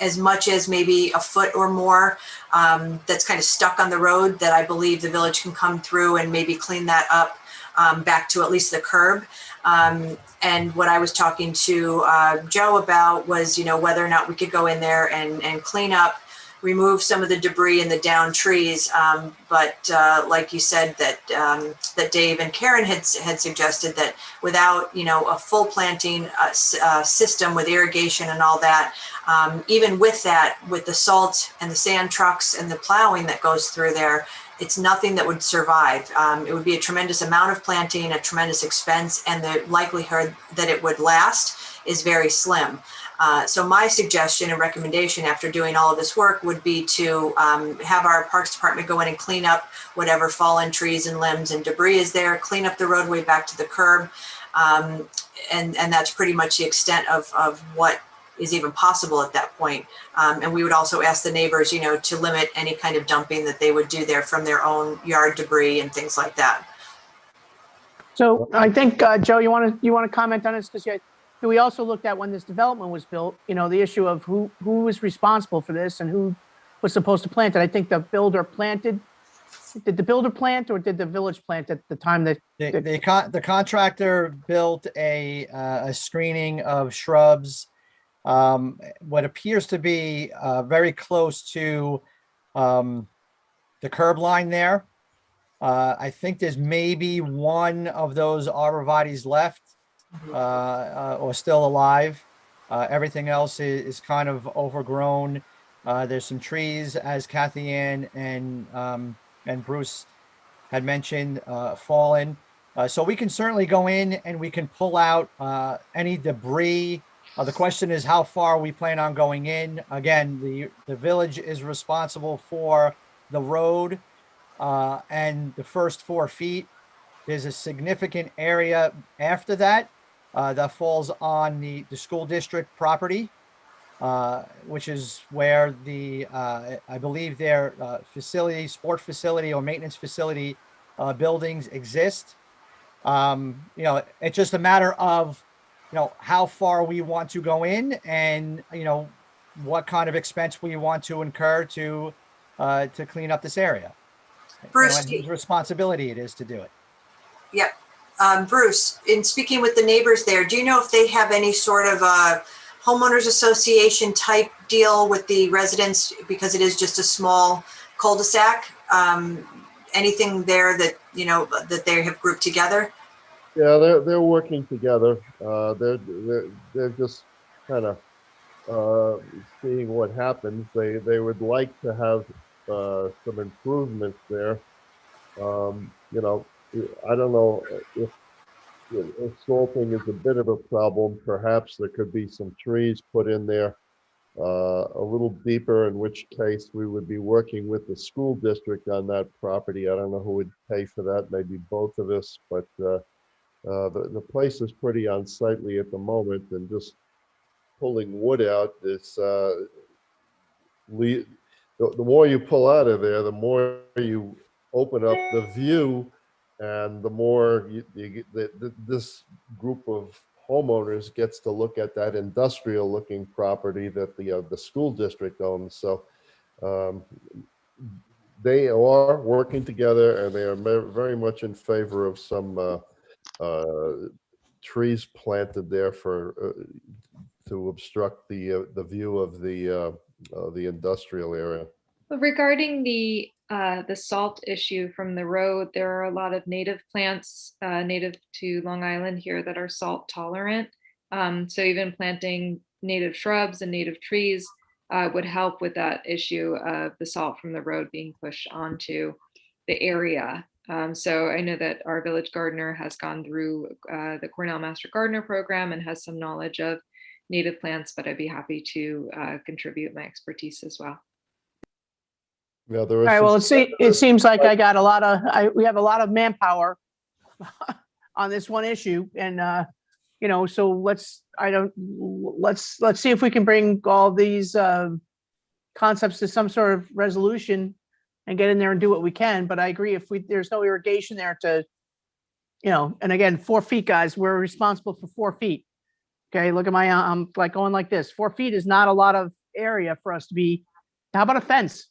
S6: as much as maybe a foot or more that's kind of stuck on the road that I believe the village can come through and maybe clean that up back to at least the curb. And what I was talking to Joe about was, whether or not we could go in there and clean up, remove some of the debris and the downed trees. But like you said, that Dave and Karen had suggested that without, a full planting system with irrigation and all that, even with that, with the salt and the sand trucks and the plowing that goes through there, it's nothing that would survive. It would be a tremendous amount of planting, a tremendous expense, and the likelihood that it would last is very slim. So my suggestion and recommendation after doing all of this work would be to have our Parks Department go in and clean up whatever fallen trees and limbs and debris is there, clean up the roadway back to the curb. And that's pretty much the extent of what is even possible at that point. And we would also ask the neighbors, to limit any kind of dumping that they would do there from their own yard debris and things like that.
S1: So I think, Joe, you want to comment on this? Because we also looked at when this development was built, the issue of who was responsible for this and who was supposed to plant it. I think the builder planted. Did the builder plant or did the village plant at the time that
S12: the contractor built a screening of shrubs, what appears to be very close to the curb line there. I think there's maybe one of those arborvitaes left. Or still alive. Everything else is kind of overgrown. There's some trees, as Kathy Ann and Bruce had mentioned, fallen. So we can certainly go in and we can pull out any debris. The question is how far we plan on going in. Again, the village is responsible for the road and the first 4 feet. There's a significant area after that that falls on the school district property, which is where I believe their sport facility or maintenance facility buildings exist. It's just a matter of how far we want to go in and, what kind of expense we want to incur to clean up this area.
S6: Bruce,
S12: And whose responsibility it is to do it.
S6: Yep. Bruce, in speaking with the neighbors there, do you know if they have any sort of homeowners association type deal with the residents, because it is just a small cul-de-sac? Anything there that, that they have grouped together?
S10: Yeah, they're working together. They're just kind of seeing what happens. They would like to have some improvements there. I don't know if salting is a bit of a problem. Perhaps there could be some trees put in there a little deeper, in which case we would be working with the school district on that property. I don't know who would pay for that, maybe both of us, but the place is pretty unsightly at the moment, and just pulling wood out is the more you pull out of there, the more you open up the view, and the more this group of homeowners gets to look at that industrial looking property that the school district owns. So they are working together, and they are very much in favor of some trees planted there to obstruct the view of the industrial area.
S7: Regarding the salt issue from the road, there are a lot of native plants native to Long Island here that are salt tolerant. So even planting native shrubs and native trees would help with that issue of the salt from the road being pushed onto the area. So I know that our village gardener has gone through the Cornell Master Gardener program and has some knowledge of native plants, but I'd be happy to contribute my expertise as well.
S10: Yeah, there
S1: All
S10: is.
S1: right, well, it seems like I got we have a lot of manpower on this one issue, and so let's see if we can bring all these concepts to some sort of resolution and get in there and do what we can. But I agree, if there's no irrigation there to, and again, 4 feet, guys, we're responsible for 4 feet. Okay, look at I'm like going like this. 4 feet is not a lot of area for us to be. How about a fence?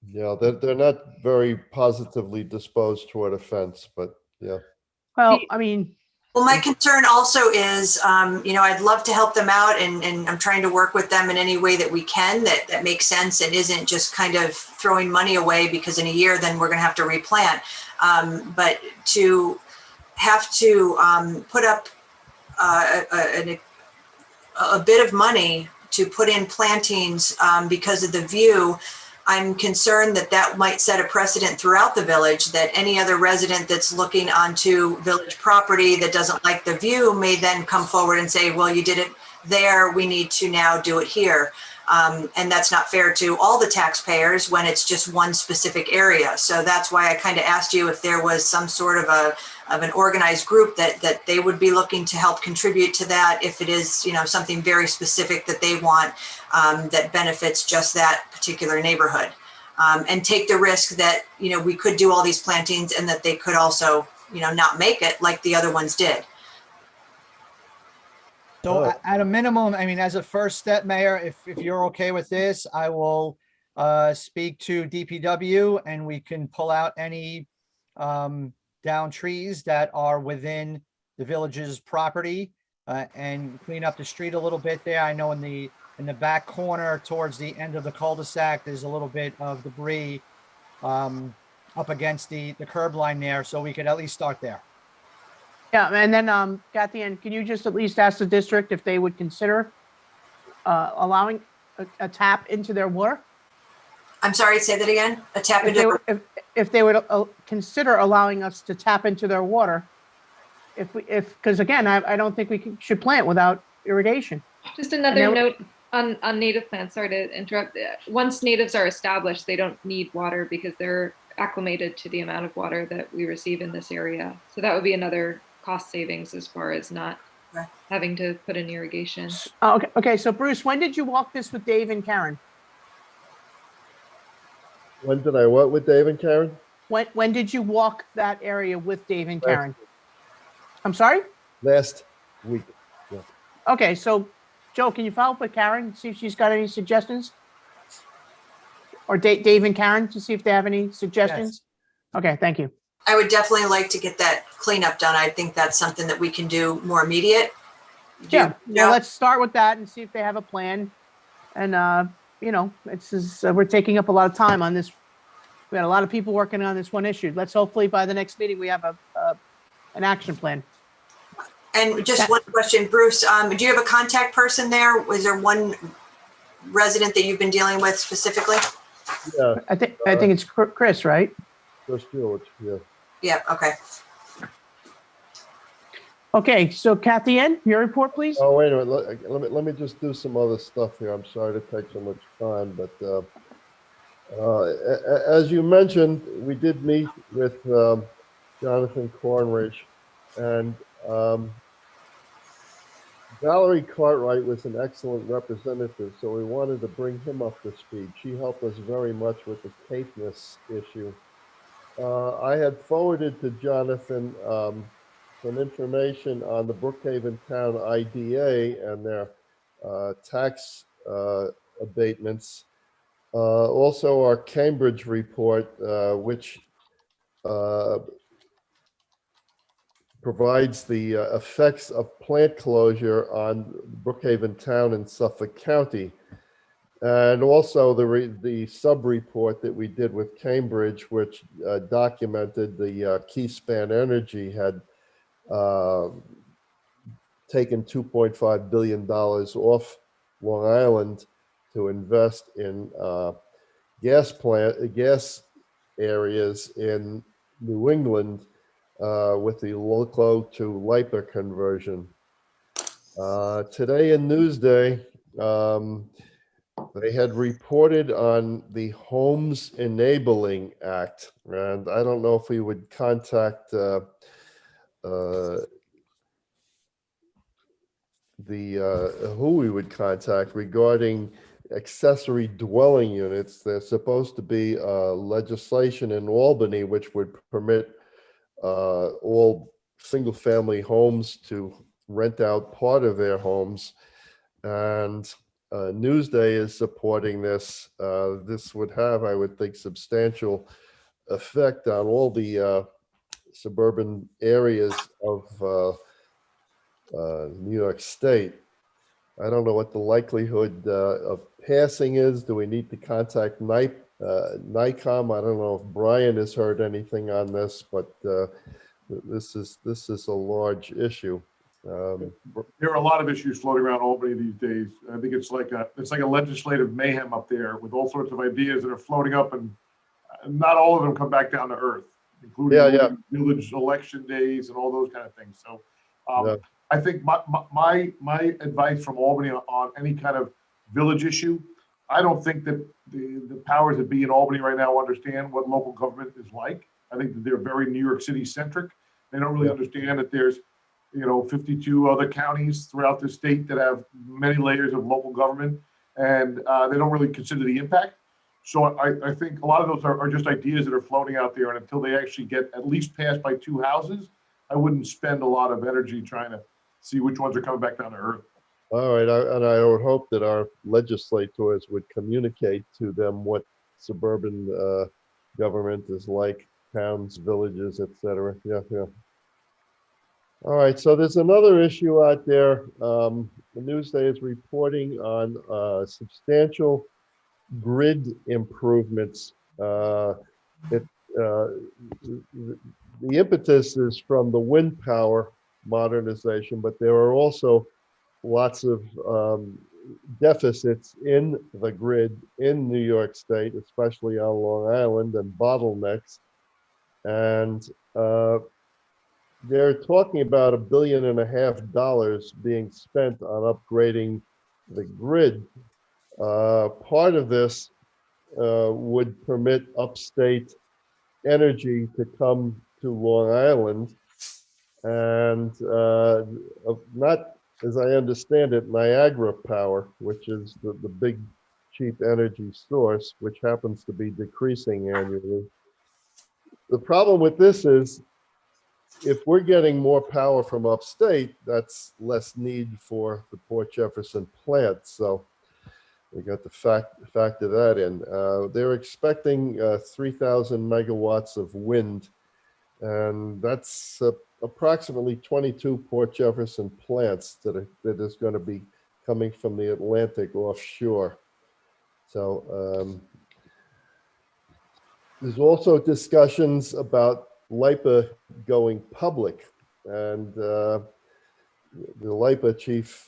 S10: Yeah, they're not very positively disposed toward a fence, but yeah.
S1: Well, I mean.
S6: Well, my concern also is, I'd love to help them out, and I'm trying to work with them in any way that we can that makes sense and isn't just kind of throwing money away, because in a year then we're going to have to replant. But to have to put up a bit of money to put in plantings because of the view, I'm concerned that might set a precedent throughout the village, that any other resident that's looking onto village property that doesn't like the view may then come forward and say, well, you did it there, we need to now do it here. And that's not fair to all the taxpayers when it's just one specific area. So that's why I kind of asked you if there was some sort of an organized group that they would be looking to help contribute to that, if it is, something very specific that they want that benefits just that particular neighborhood, and take the risk that, we could do all these plantings and that they could also, not make it like the other ones did.
S12: So at a minimum, I mean, as a first step, Mayor, if you're okay with this, I will speak to DPW, and we can pull out any down trees that are within the village's property and clean up the street a little bit there. I know in the back corner towards the end of the cul-de-sac, there's a little bit of debris up against the curb line there, so we could at least start there.
S1: Yeah, and then Kathy, and can you just at least ask the district if they would consider allowing a tap into their water?
S6: I'm sorry, say that again. A tap into
S1: if they would consider allowing us to tap into their water, because again, I don't think we should plant without irrigation.
S7: Just another note on native plants. Sorry to interrupt. Once natives are established, they don't need water because they're acclimated to the amount of water that we receive in this area. So that would be another cost savings as far as not having to put in irrigation.
S1: Oh, okay. So Bruce, when did you walk this with Dave and Karen?
S10: When did I what with Dave and Karen?
S1: When did you walk that area with Dave and Karen? I'm sorry?
S10: Last week. Yeah.
S1: Okay, so Joe, can you follow up with Karen, see if she's got any suggestions? Or Dave and Karen to see if they have any suggestions? Okay, thank you.
S6: I would definitely like to get that cleanup done. I think that's something that we can do more immediate.
S1: Yeah, well, let's start with that and see if they have a plan. And, you know, we're taking up a lot of time on this. We had a lot of people working on this one issue. Let's hopefully by the next meeting, we have an action plan.
S6: And just one question, Bruce, do you have a contact person there? Was there one resident that you've been dealing with specifically?
S10: Yeah.
S1: I think it's Chris, right?
S10: Chris George, yeah.
S6: Yeah, okay.
S1: Okay, so Kathy Ann, your report, please.
S10: Oh, wait a minute. Let me just do some other stuff here. I'm sorry to take so much time, but as you mentioned, we did meet with Jonathan Cornridge, and Valerie Cartwright was an excellent representative, so we wanted to bring him up to speed. She helped us very much with the Caithness issue. I had forwarded to Jonathan some information on the Brookhaven Town IDA and their tax abatements. Also our Cambridge report, which provides the effects of plant closure on Brookhaven Town in Suffolk County. And also the sub-report that we did with Cambridge, which documented the Keyspan Energy had taken $2.5 billion off Long Island to invest in gas areas in New England with the LOCO to LIPA conversion. Today in Newsday, they had reported on the Homes Enabling Act, and I don't know if we would contact who we would contact regarding accessory dwelling units. There's supposed to be legislation in Albany which would permit all single-family homes to rent out part of their homes, and Newsday is supporting this. This would have, I would think, substantial effect on all the suburban areas of New York State. I don't know what the likelihood of passing is. Do we need to contact NICOM? I don't know if Brian has heard anything on this, but this is a large issue.
S11: There are a lot of issues floating around Albany these days. I think it's like a legislative mayhem up there with all sorts of ideas that are floating up, and not all of them come back down to earth, including village election days and all those kind of things. So I think my advice from Albany on any kind of village issue, I don't think that the powers that be in Albany right now understand what local government is like. I think that they're very New York City centric. They don't really understand that there's 52 other counties throughout the state that have many layers of local government, and they don't really consider the impact. So I think a lot of those are just ideas that are floating out there, and until they actually get at least passed by 2 houses, I wouldn't spend a lot of energy trying to see which ones are coming back down to earth.
S10: All right, and I would hope that our legislators would communicate to them what suburban government is like, towns, villages, etc. Yeah. All right, so there's another issue out there. The Newsday is reporting on substantial grid improvements. The impetus is from the wind power modernization, but there are also lots of deficits in the grid in New York State, especially on Long Island, and bottlenecks. And they're talking about $1.5 billion being spent on upgrading the grid. Part of this would permit upstate energy to come to Long Island, and not, as I understand it, Niagara Power, which is the big cheap energy source, which happens to be decreasing annually. The problem with this is if we're getting more power from upstate, that's less need for the Port Jefferson plant. So we got the factor that in. They're expecting 3,000 megawatts of wind, and that's approximately 22 Port Jefferson plants that is going to be coming from the Atlantic offshore. So there's also discussions about LIPA going public, and the LIPA chief,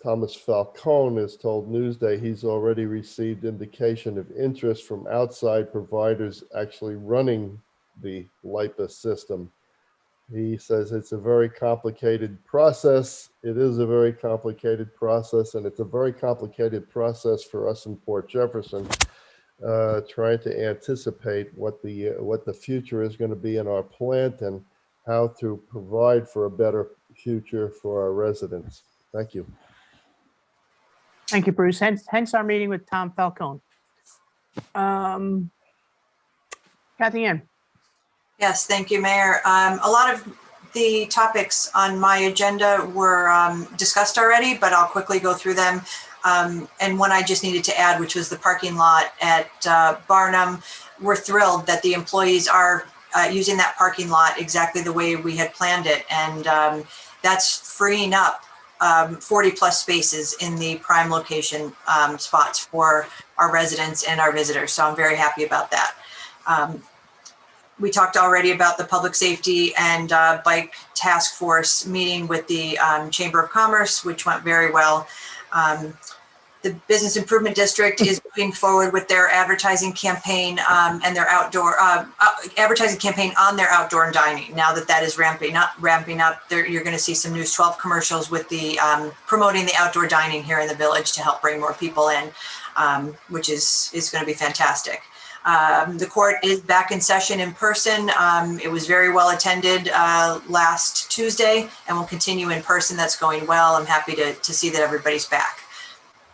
S10: Thomas Falcone, has told Newsday he's already received indication of interest from outside providers actually running the LIPA system. He says it's a very complicated process. It is a very complicated process, and it's a very complicated process for us in Port Jefferson, trying to anticipate what the future is going to be in our plant and how to provide for a better future for our residents. Thank you.
S1: Thank you, Bruce. Hence our meeting with Tom Falcone. Kathy Ann.
S6: Yes, thank you, Mayor. A lot of the topics on my agenda were discussed already, but I'll quickly go through them. And one I just needed to add, which was the parking lot at Barnum. We're thrilled that the employees are using that parking lot exactly the way we had planned it. And that's freeing up 40 plus spaces in the prime location spots for our residents and our visitors. So I'm very happy about that. We talked already about the public safety and bike task force meeting with the Chamber of Commerce, which went very well. The Business Improvement District is moving forward with their advertising campaign and their outdoor advertising campaign on their outdoor dining. Now that is ramping up, you're going to see some News 12 commercials with the promoting the outdoor dining here in the village to help bring more people in, which is going to be fantastic. The court is back in session in person. It was very well attended last Tuesday and will continue in person. That's going well. I'm happy to see that everybody's back.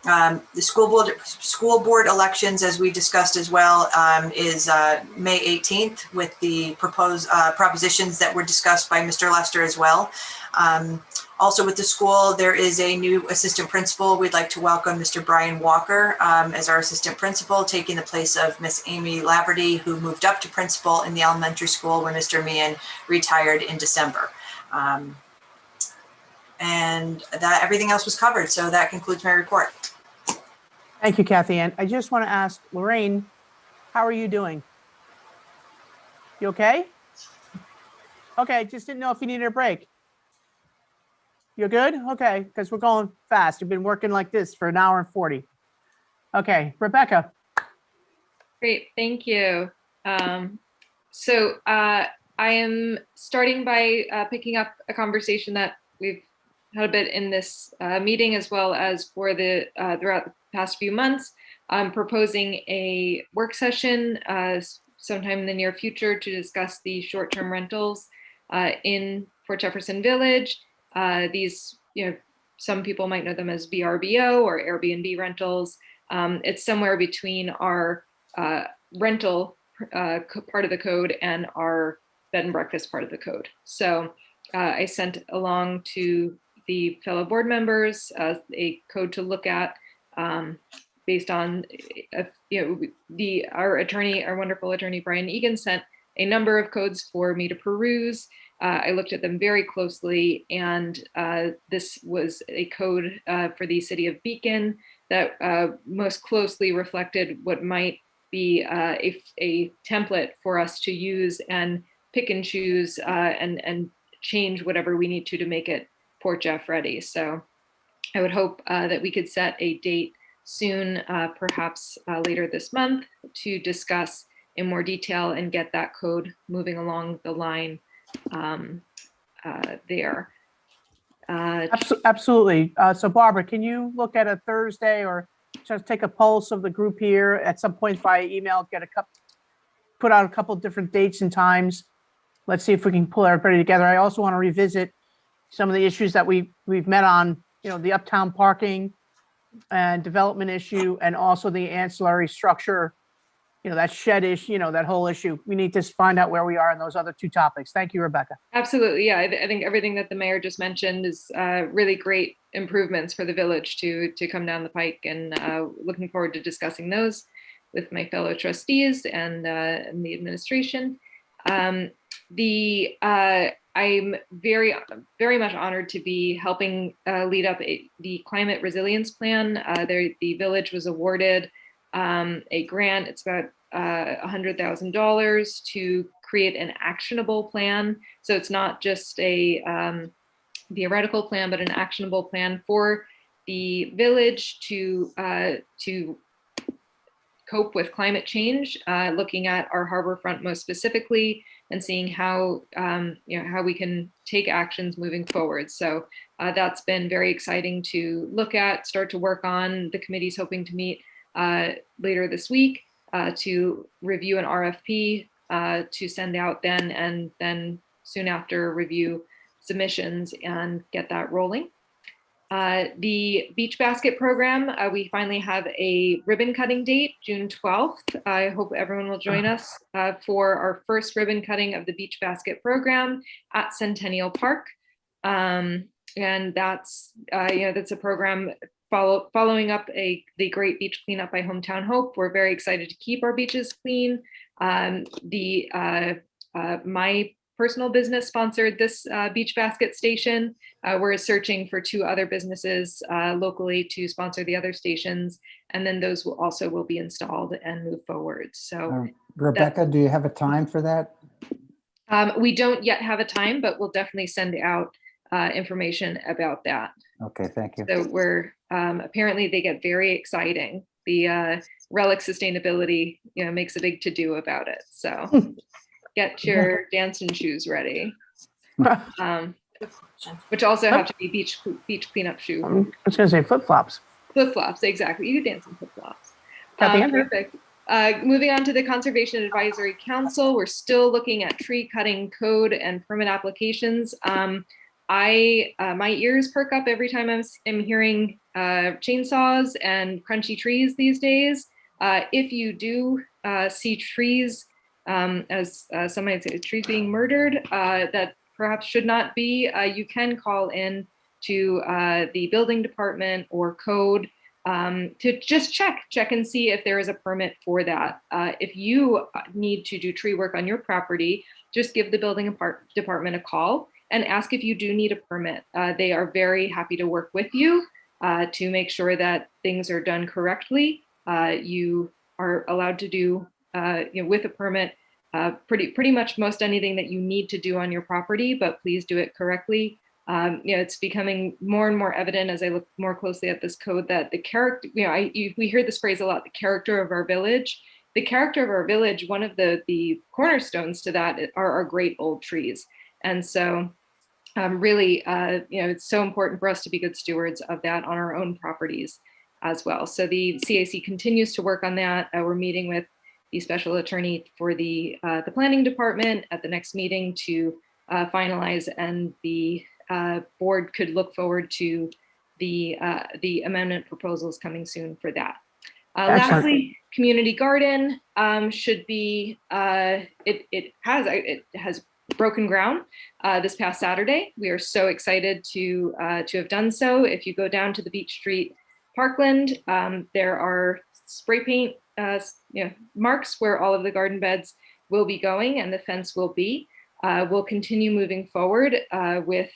S6: The school board elections, as we discussed as well, is May 18th with the proposed propositions that were discussed by Mr. Lester as well. Also with the school, there is a new assistant principal. We'd like to welcome Mr. Brian Walker as our assistant principal, taking the place of Miss Amy Laverty, who moved up to principal in the elementary school when Mr. Meehan retired in December. And that everything else was covered. So that concludes my report.
S1: Thank you, Kathy Ann. I just want to ask Lorraine, how are you doing? You okay? Okay, just didn't know if you needed a break. You're good? Okay, because we're going fast. You've been working like this for an hour and 40. Okay, Rebecca.
S7: Great, thank you. So I am starting by picking up a conversation that we've had a bit in this meeting, as well as for the throughout the past few months. I'm proposing a work session sometime in the near future to discuss the short-term rentals in Port Jefferson Village. These, some people might know them as VRBO or Airbnb rentals. It's somewhere between our rental part of the code and our bed and breakfast part of the code. So I sent along to the fellow board members a code to look at based on, our wonderful attorney, Brian Egan, sent a number of codes for me to peruse. I looked at them very closely, and this was a code for the city of Beacon that most closely reflected what might be a template for us to use and pick and choose and change whatever we need to make it Port Jeff ready. So I would hope that we could set a date soon, perhaps later this month, to discuss in more detail and get that code moving along the line there.
S1: Absolutely. So Barbara, can you look at a Thursday or just take a pulse of the group here at some point via email, put out a couple different dates and times. Let's see if we can pull everybody together. I also want to revisit some of the issues that we've met on, the uptown parking and development issue, and also the ancillary structure, that shed issue, that whole issue. We need to find out where we are in those other two topics. Thank you, Rebecca.
S7: Absolutely. Yeah, I think everything that the mayor just mentioned is really great improvements for the village to come down the pike, and looking forward to discussing those with my fellow trustees and the administration. I'm very, very much honored to be helping lead up the climate resilience plan. The village was awarded a grant. It's about $100,000 to create an actionable plan. So it's not just a theoretical plan, but an actionable plan for the village to cope with climate change, looking at our harbor front most specifically, and seeing how how we can take actions moving forward. So that's been very exciting to look at, start to work on. The committee's hoping to meet later this week to review an RFP to send out then, and then soon after review submissions and get that rolling. The Beach Basket program, we finally have a ribbon cutting date, June 12th. I hope everyone will join us for our first ribbon cutting of the Beach Basket program at Centennial Park. And that's, that's a program following up the great beach cleanup by Hometown Hope. We're very excited to keep our beaches clean. My personal business sponsored this Beach Basket station. We're searching for 2 other businesses locally to sponsor the other stations, and then those will be installed and move forward. So
S14: Rebecca, do you have a time for that?
S7: We don't yet have a time, but we'll definitely send out information about that.
S14: Okay, thank you.
S7: So we're apparently they get very exciting. The Relic Sustainability makes a big to-do about it. So get your dancing shoes ready, which also have to be beach cleanup shoes.
S1: I was going to say flip-flops.
S7: Flip-flops, exactly. You dance in flip-flops. Perfect. Moving on to the Conservation Advisory Council, we're still looking at tree cutting code and permit applications. My ears perk up every time I'm hearing chainsaws and crunchy trees these days. If you do see trees, as some might say, trees being murdered, that perhaps should not be, you can call in to the building department or code to just check and see if there is a permit for that. If you need to do tree work on your property, just give the building department a call and ask if you do need a permit. They are very happy to work with you to make sure that things are done correctly. You are allowed to do with a permit pretty much most anything that you need to do on your property, but please do it correctly. It's becoming more and more evident as I look more closely at this code that the character, we hear this phrase a lot, the character of our village. The character of our village, one of the cornerstones to that are our great old trees. And so really, it's so important for us to be good stewards of that on our own properties as well. So the CAC continues to work on that. We're meeting with the special attorney for the planning department at the next meeting to finalize, and the board could look forward to the amendment proposals coming soon for that. Lastly, community garden should be, it has broken ground this past Saturday. We are so excited to have done so. If you go down to the Beach Street Parkland, there are spray paint marks where all of the garden beds will be going and the fence will be. We'll continue moving forward with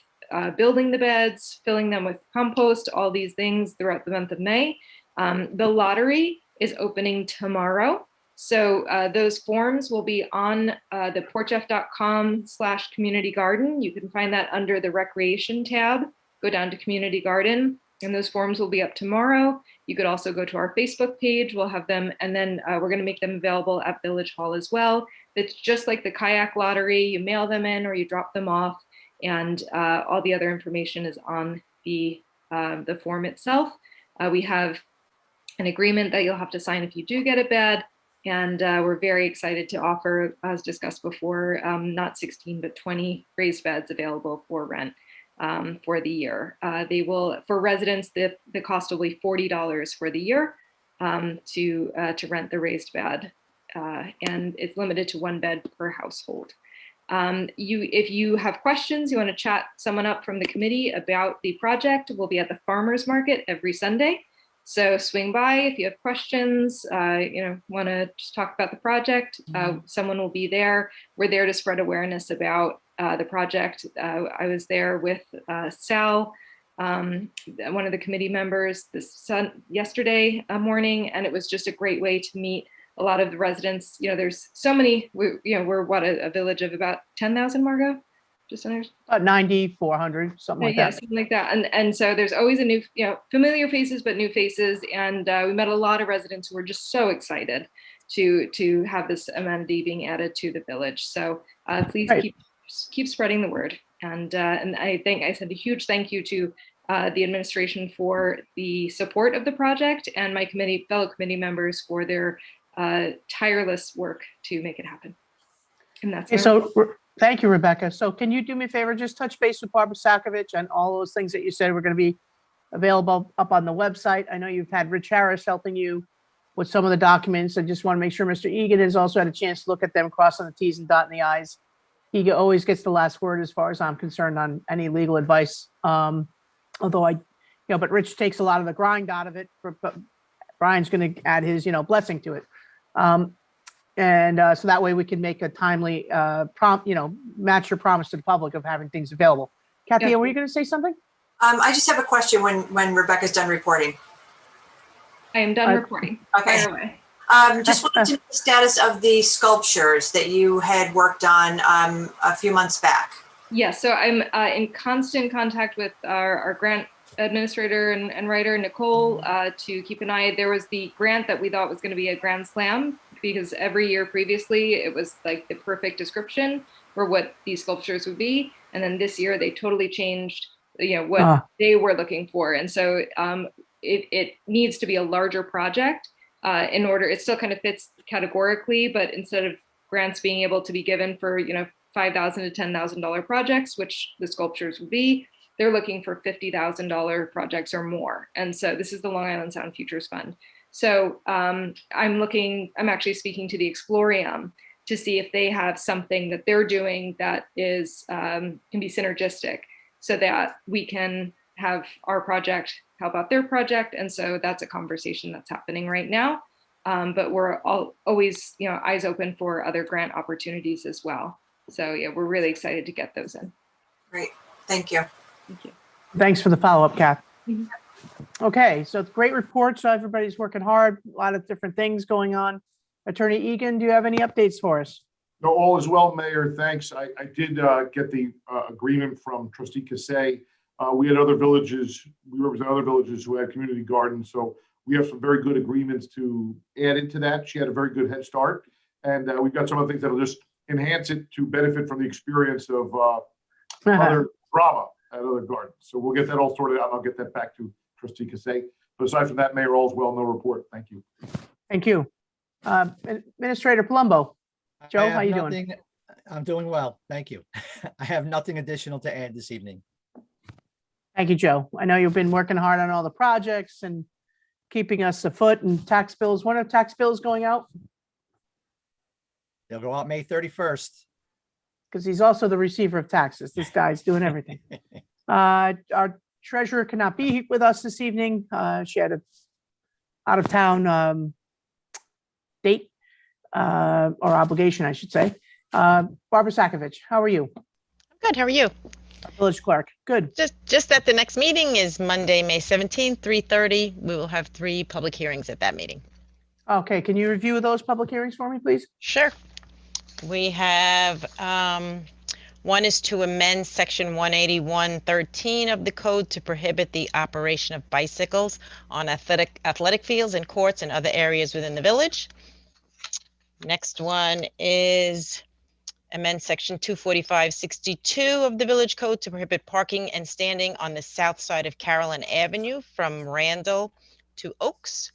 S7: building the beds, filling them with compost, all these things throughout the month of May. The lottery is opening tomorrow. So those forms will be on the porchf.com/community garden. You can find that under the recreation tab. Go down to community garden, and those forms will be up tomorrow. You could also go to our Facebook page. We'll have them, and then we're going to make them available at Village Hall as well. It's just like the kayak lottery. You mail them in or you drop them off, and all the other information is on the form itself. We have an agreement that you'll have to sign if you do get a bed. And we're very excited to offer, as discussed before, not 16, but 20 raised beds available for rent for the year. They will, for residents, the cost will be $40 for the year to rent the raised bed. and it's limited to 1 bed per household. If you have questions, you want to chat someone up from the committee about the project, we'll be at the farmers market every Sunday. So swing by if you have questions, want to just talk about the project, someone will be there. We're there to spread awareness about the project. I was there with Sal, one of the committee members yesterday morning, and it was just a great way to meet a lot of the residents. There's so many, we're what, a village of about 10,000, Margot? Just under?
S1: About 9,400, something like
S7: Yeah,
S1: that.
S7: something like that. And so there's always a new, familiar faces, but new faces. And we met a lot of residents who were just so excited to have this amenity being added to the village. So please
S1: Right.
S7: keep spreading the word. And I send a huge thank you to the administration for the support of the project, and my fellow committee members for their tireless work to make it happen. And that's
S1: thank you, Rebecca. So can you do me a favor, just touch base with Barbara Sakovic and all those things that you said were going to be available up on the website. I know you've had Rich Harris helping you with some of the documents. I just want to make sure Mr. Egan has also had a chance to look at them, crossing the T's and dotting the I's. He always gets the last word as far as I'm concerned on any legal advice. Although but Rich takes a lot of the grind out of it, but Brian's going to add his, blessing to it. So that way we can make a timely match your promise to the public of having things available. Kathy,
S7: Yeah.
S1: were you going to say something?
S6: I just have a question when Rebecca's done reporting.
S7: I am done reporting.
S6: Okay.
S7: Fire away.
S6: Just wanted to know the status of the sculptures that you had worked on a few months back.
S7: Yes, so I'm in constant contact with our grant administrator and writer, Nicole, to keep an eye. There was the grant that we thought was going to be a grand slam, because every year previously it was like the perfect description for what these sculptures would be. And then this year they totally changed, what they were looking for. And so it needs to be a larger project in order, it still kind of fits categorically, but instead of grants being able to be given for, $5,000 to $10,000 projects, which the sculptures would be, they're looking for $50,000 projects or more. And so this is the Long Island Sound Futures Fund. So I'm actually speaking to the Explorium to see if they have something that they're doing that is can be synergistic, so that we can have our project help out their project. And so that's a conversation that's happening right now. But we're always, eyes open for other grant opportunities as well. So yeah, we're really excited to get those in.
S6: Great, thank you.
S7: Thank you.
S1: Thanks for the follow-up, Kath.
S7: Mhm.
S1: Okay, so it's a great report. So everybody's working hard, a lot of different things going on. Attorney Egan, do you have any updates for us?
S11: No, all is well, Mayor. Thanks. I did get the agreement from Trustee Cassay. We had other villages, we represent other villages who had community gardens. So we have some very good agreements to add into that. She had a very good head start. And we've got some other things that'll just enhance it to benefit from the experience of other drama at other gardens. So we'll get that all sorted out. And I'll get that back to Trustee Cassay. But aside from that, Mayor, all is well, no report. Thank you.
S1: Thank you. Administrator Palumbo. Joe, how you doing?
S12: I'm doing well, thank you. I have nothing additional to add this evening.
S1: Thank you, Joe. I know you've been working hard on all the projects and keeping us afoot, and tax bills. When are tax bills going out?
S12: They'll go out May 31st.
S1: Because he's also the receiver of taxes. This guy's doing everything. Our treasurer cannot be with us this evening. She had a out of town date or obligation, I should say. Barbara Sakovic, how are you?
S13: Good, how are you?
S1: Village clerk, good.
S13: Just that the next meeting is Monday, May 17th, 3:30. We will have 3 public hearings at that meeting.
S1: Okay, can you review those public hearings for me, please?
S13: Sure. We have, one is to amend section 181.13 of the code to prohibit the operation of bicycles on athletic fields and courts and other areas within the village. Next one is amend section 245.62 of the village code to prohibit parking and standing on the south side of Carolyn Avenue from Randall to Oaks.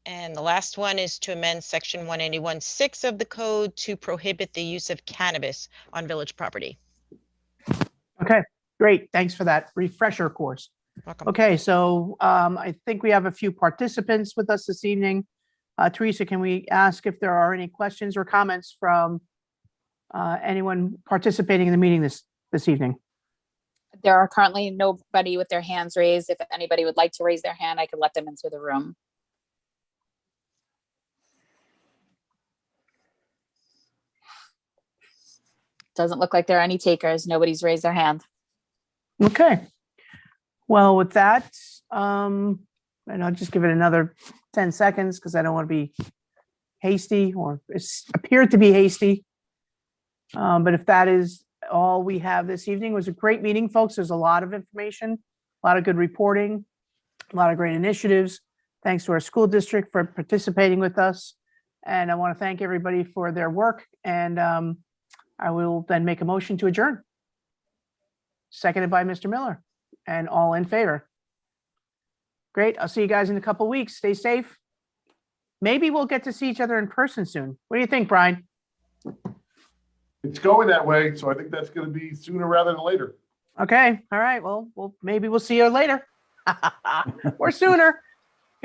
S13: And the last one is to amend section 181.6 of the code to prohibit the use of cannabis on village property.
S1: Okay, great. Thanks for that refresher course.
S13: Welcome.
S1: Okay, so I think we have a few participants with us this evening. Teresa, can we ask if there are any questions or comments from anyone participating in the meeting this evening?
S2: There are currently nobody with their hands raised. If anybody would like to raise their hand, I could let them into the room. Doesn't look like there are any takers. Nobody's raised their hand.
S1: Okay. Well, with that, and I'll just give it another 10 seconds because I don't want to be hasty or appear to be hasty. But if that is all we have this evening, it was a great meeting, folks. There's a lot of information, a lot of good reporting, a lot of great initiatives. Thanks to our school district for participating with us. And I want to thank everybody for their work. And I will then make a motion to adjourn. Seconded by Mr. Miller, and all in favor. Great. I'll see you guys in a couple weeks. Stay safe. Maybe we'll get to see each other in person soon. What do you think, Brian?
S11: It's going that way, so I think that's going to be sooner rather than later.
S1: Okay. All right. Well, maybe we'll see you later or sooner.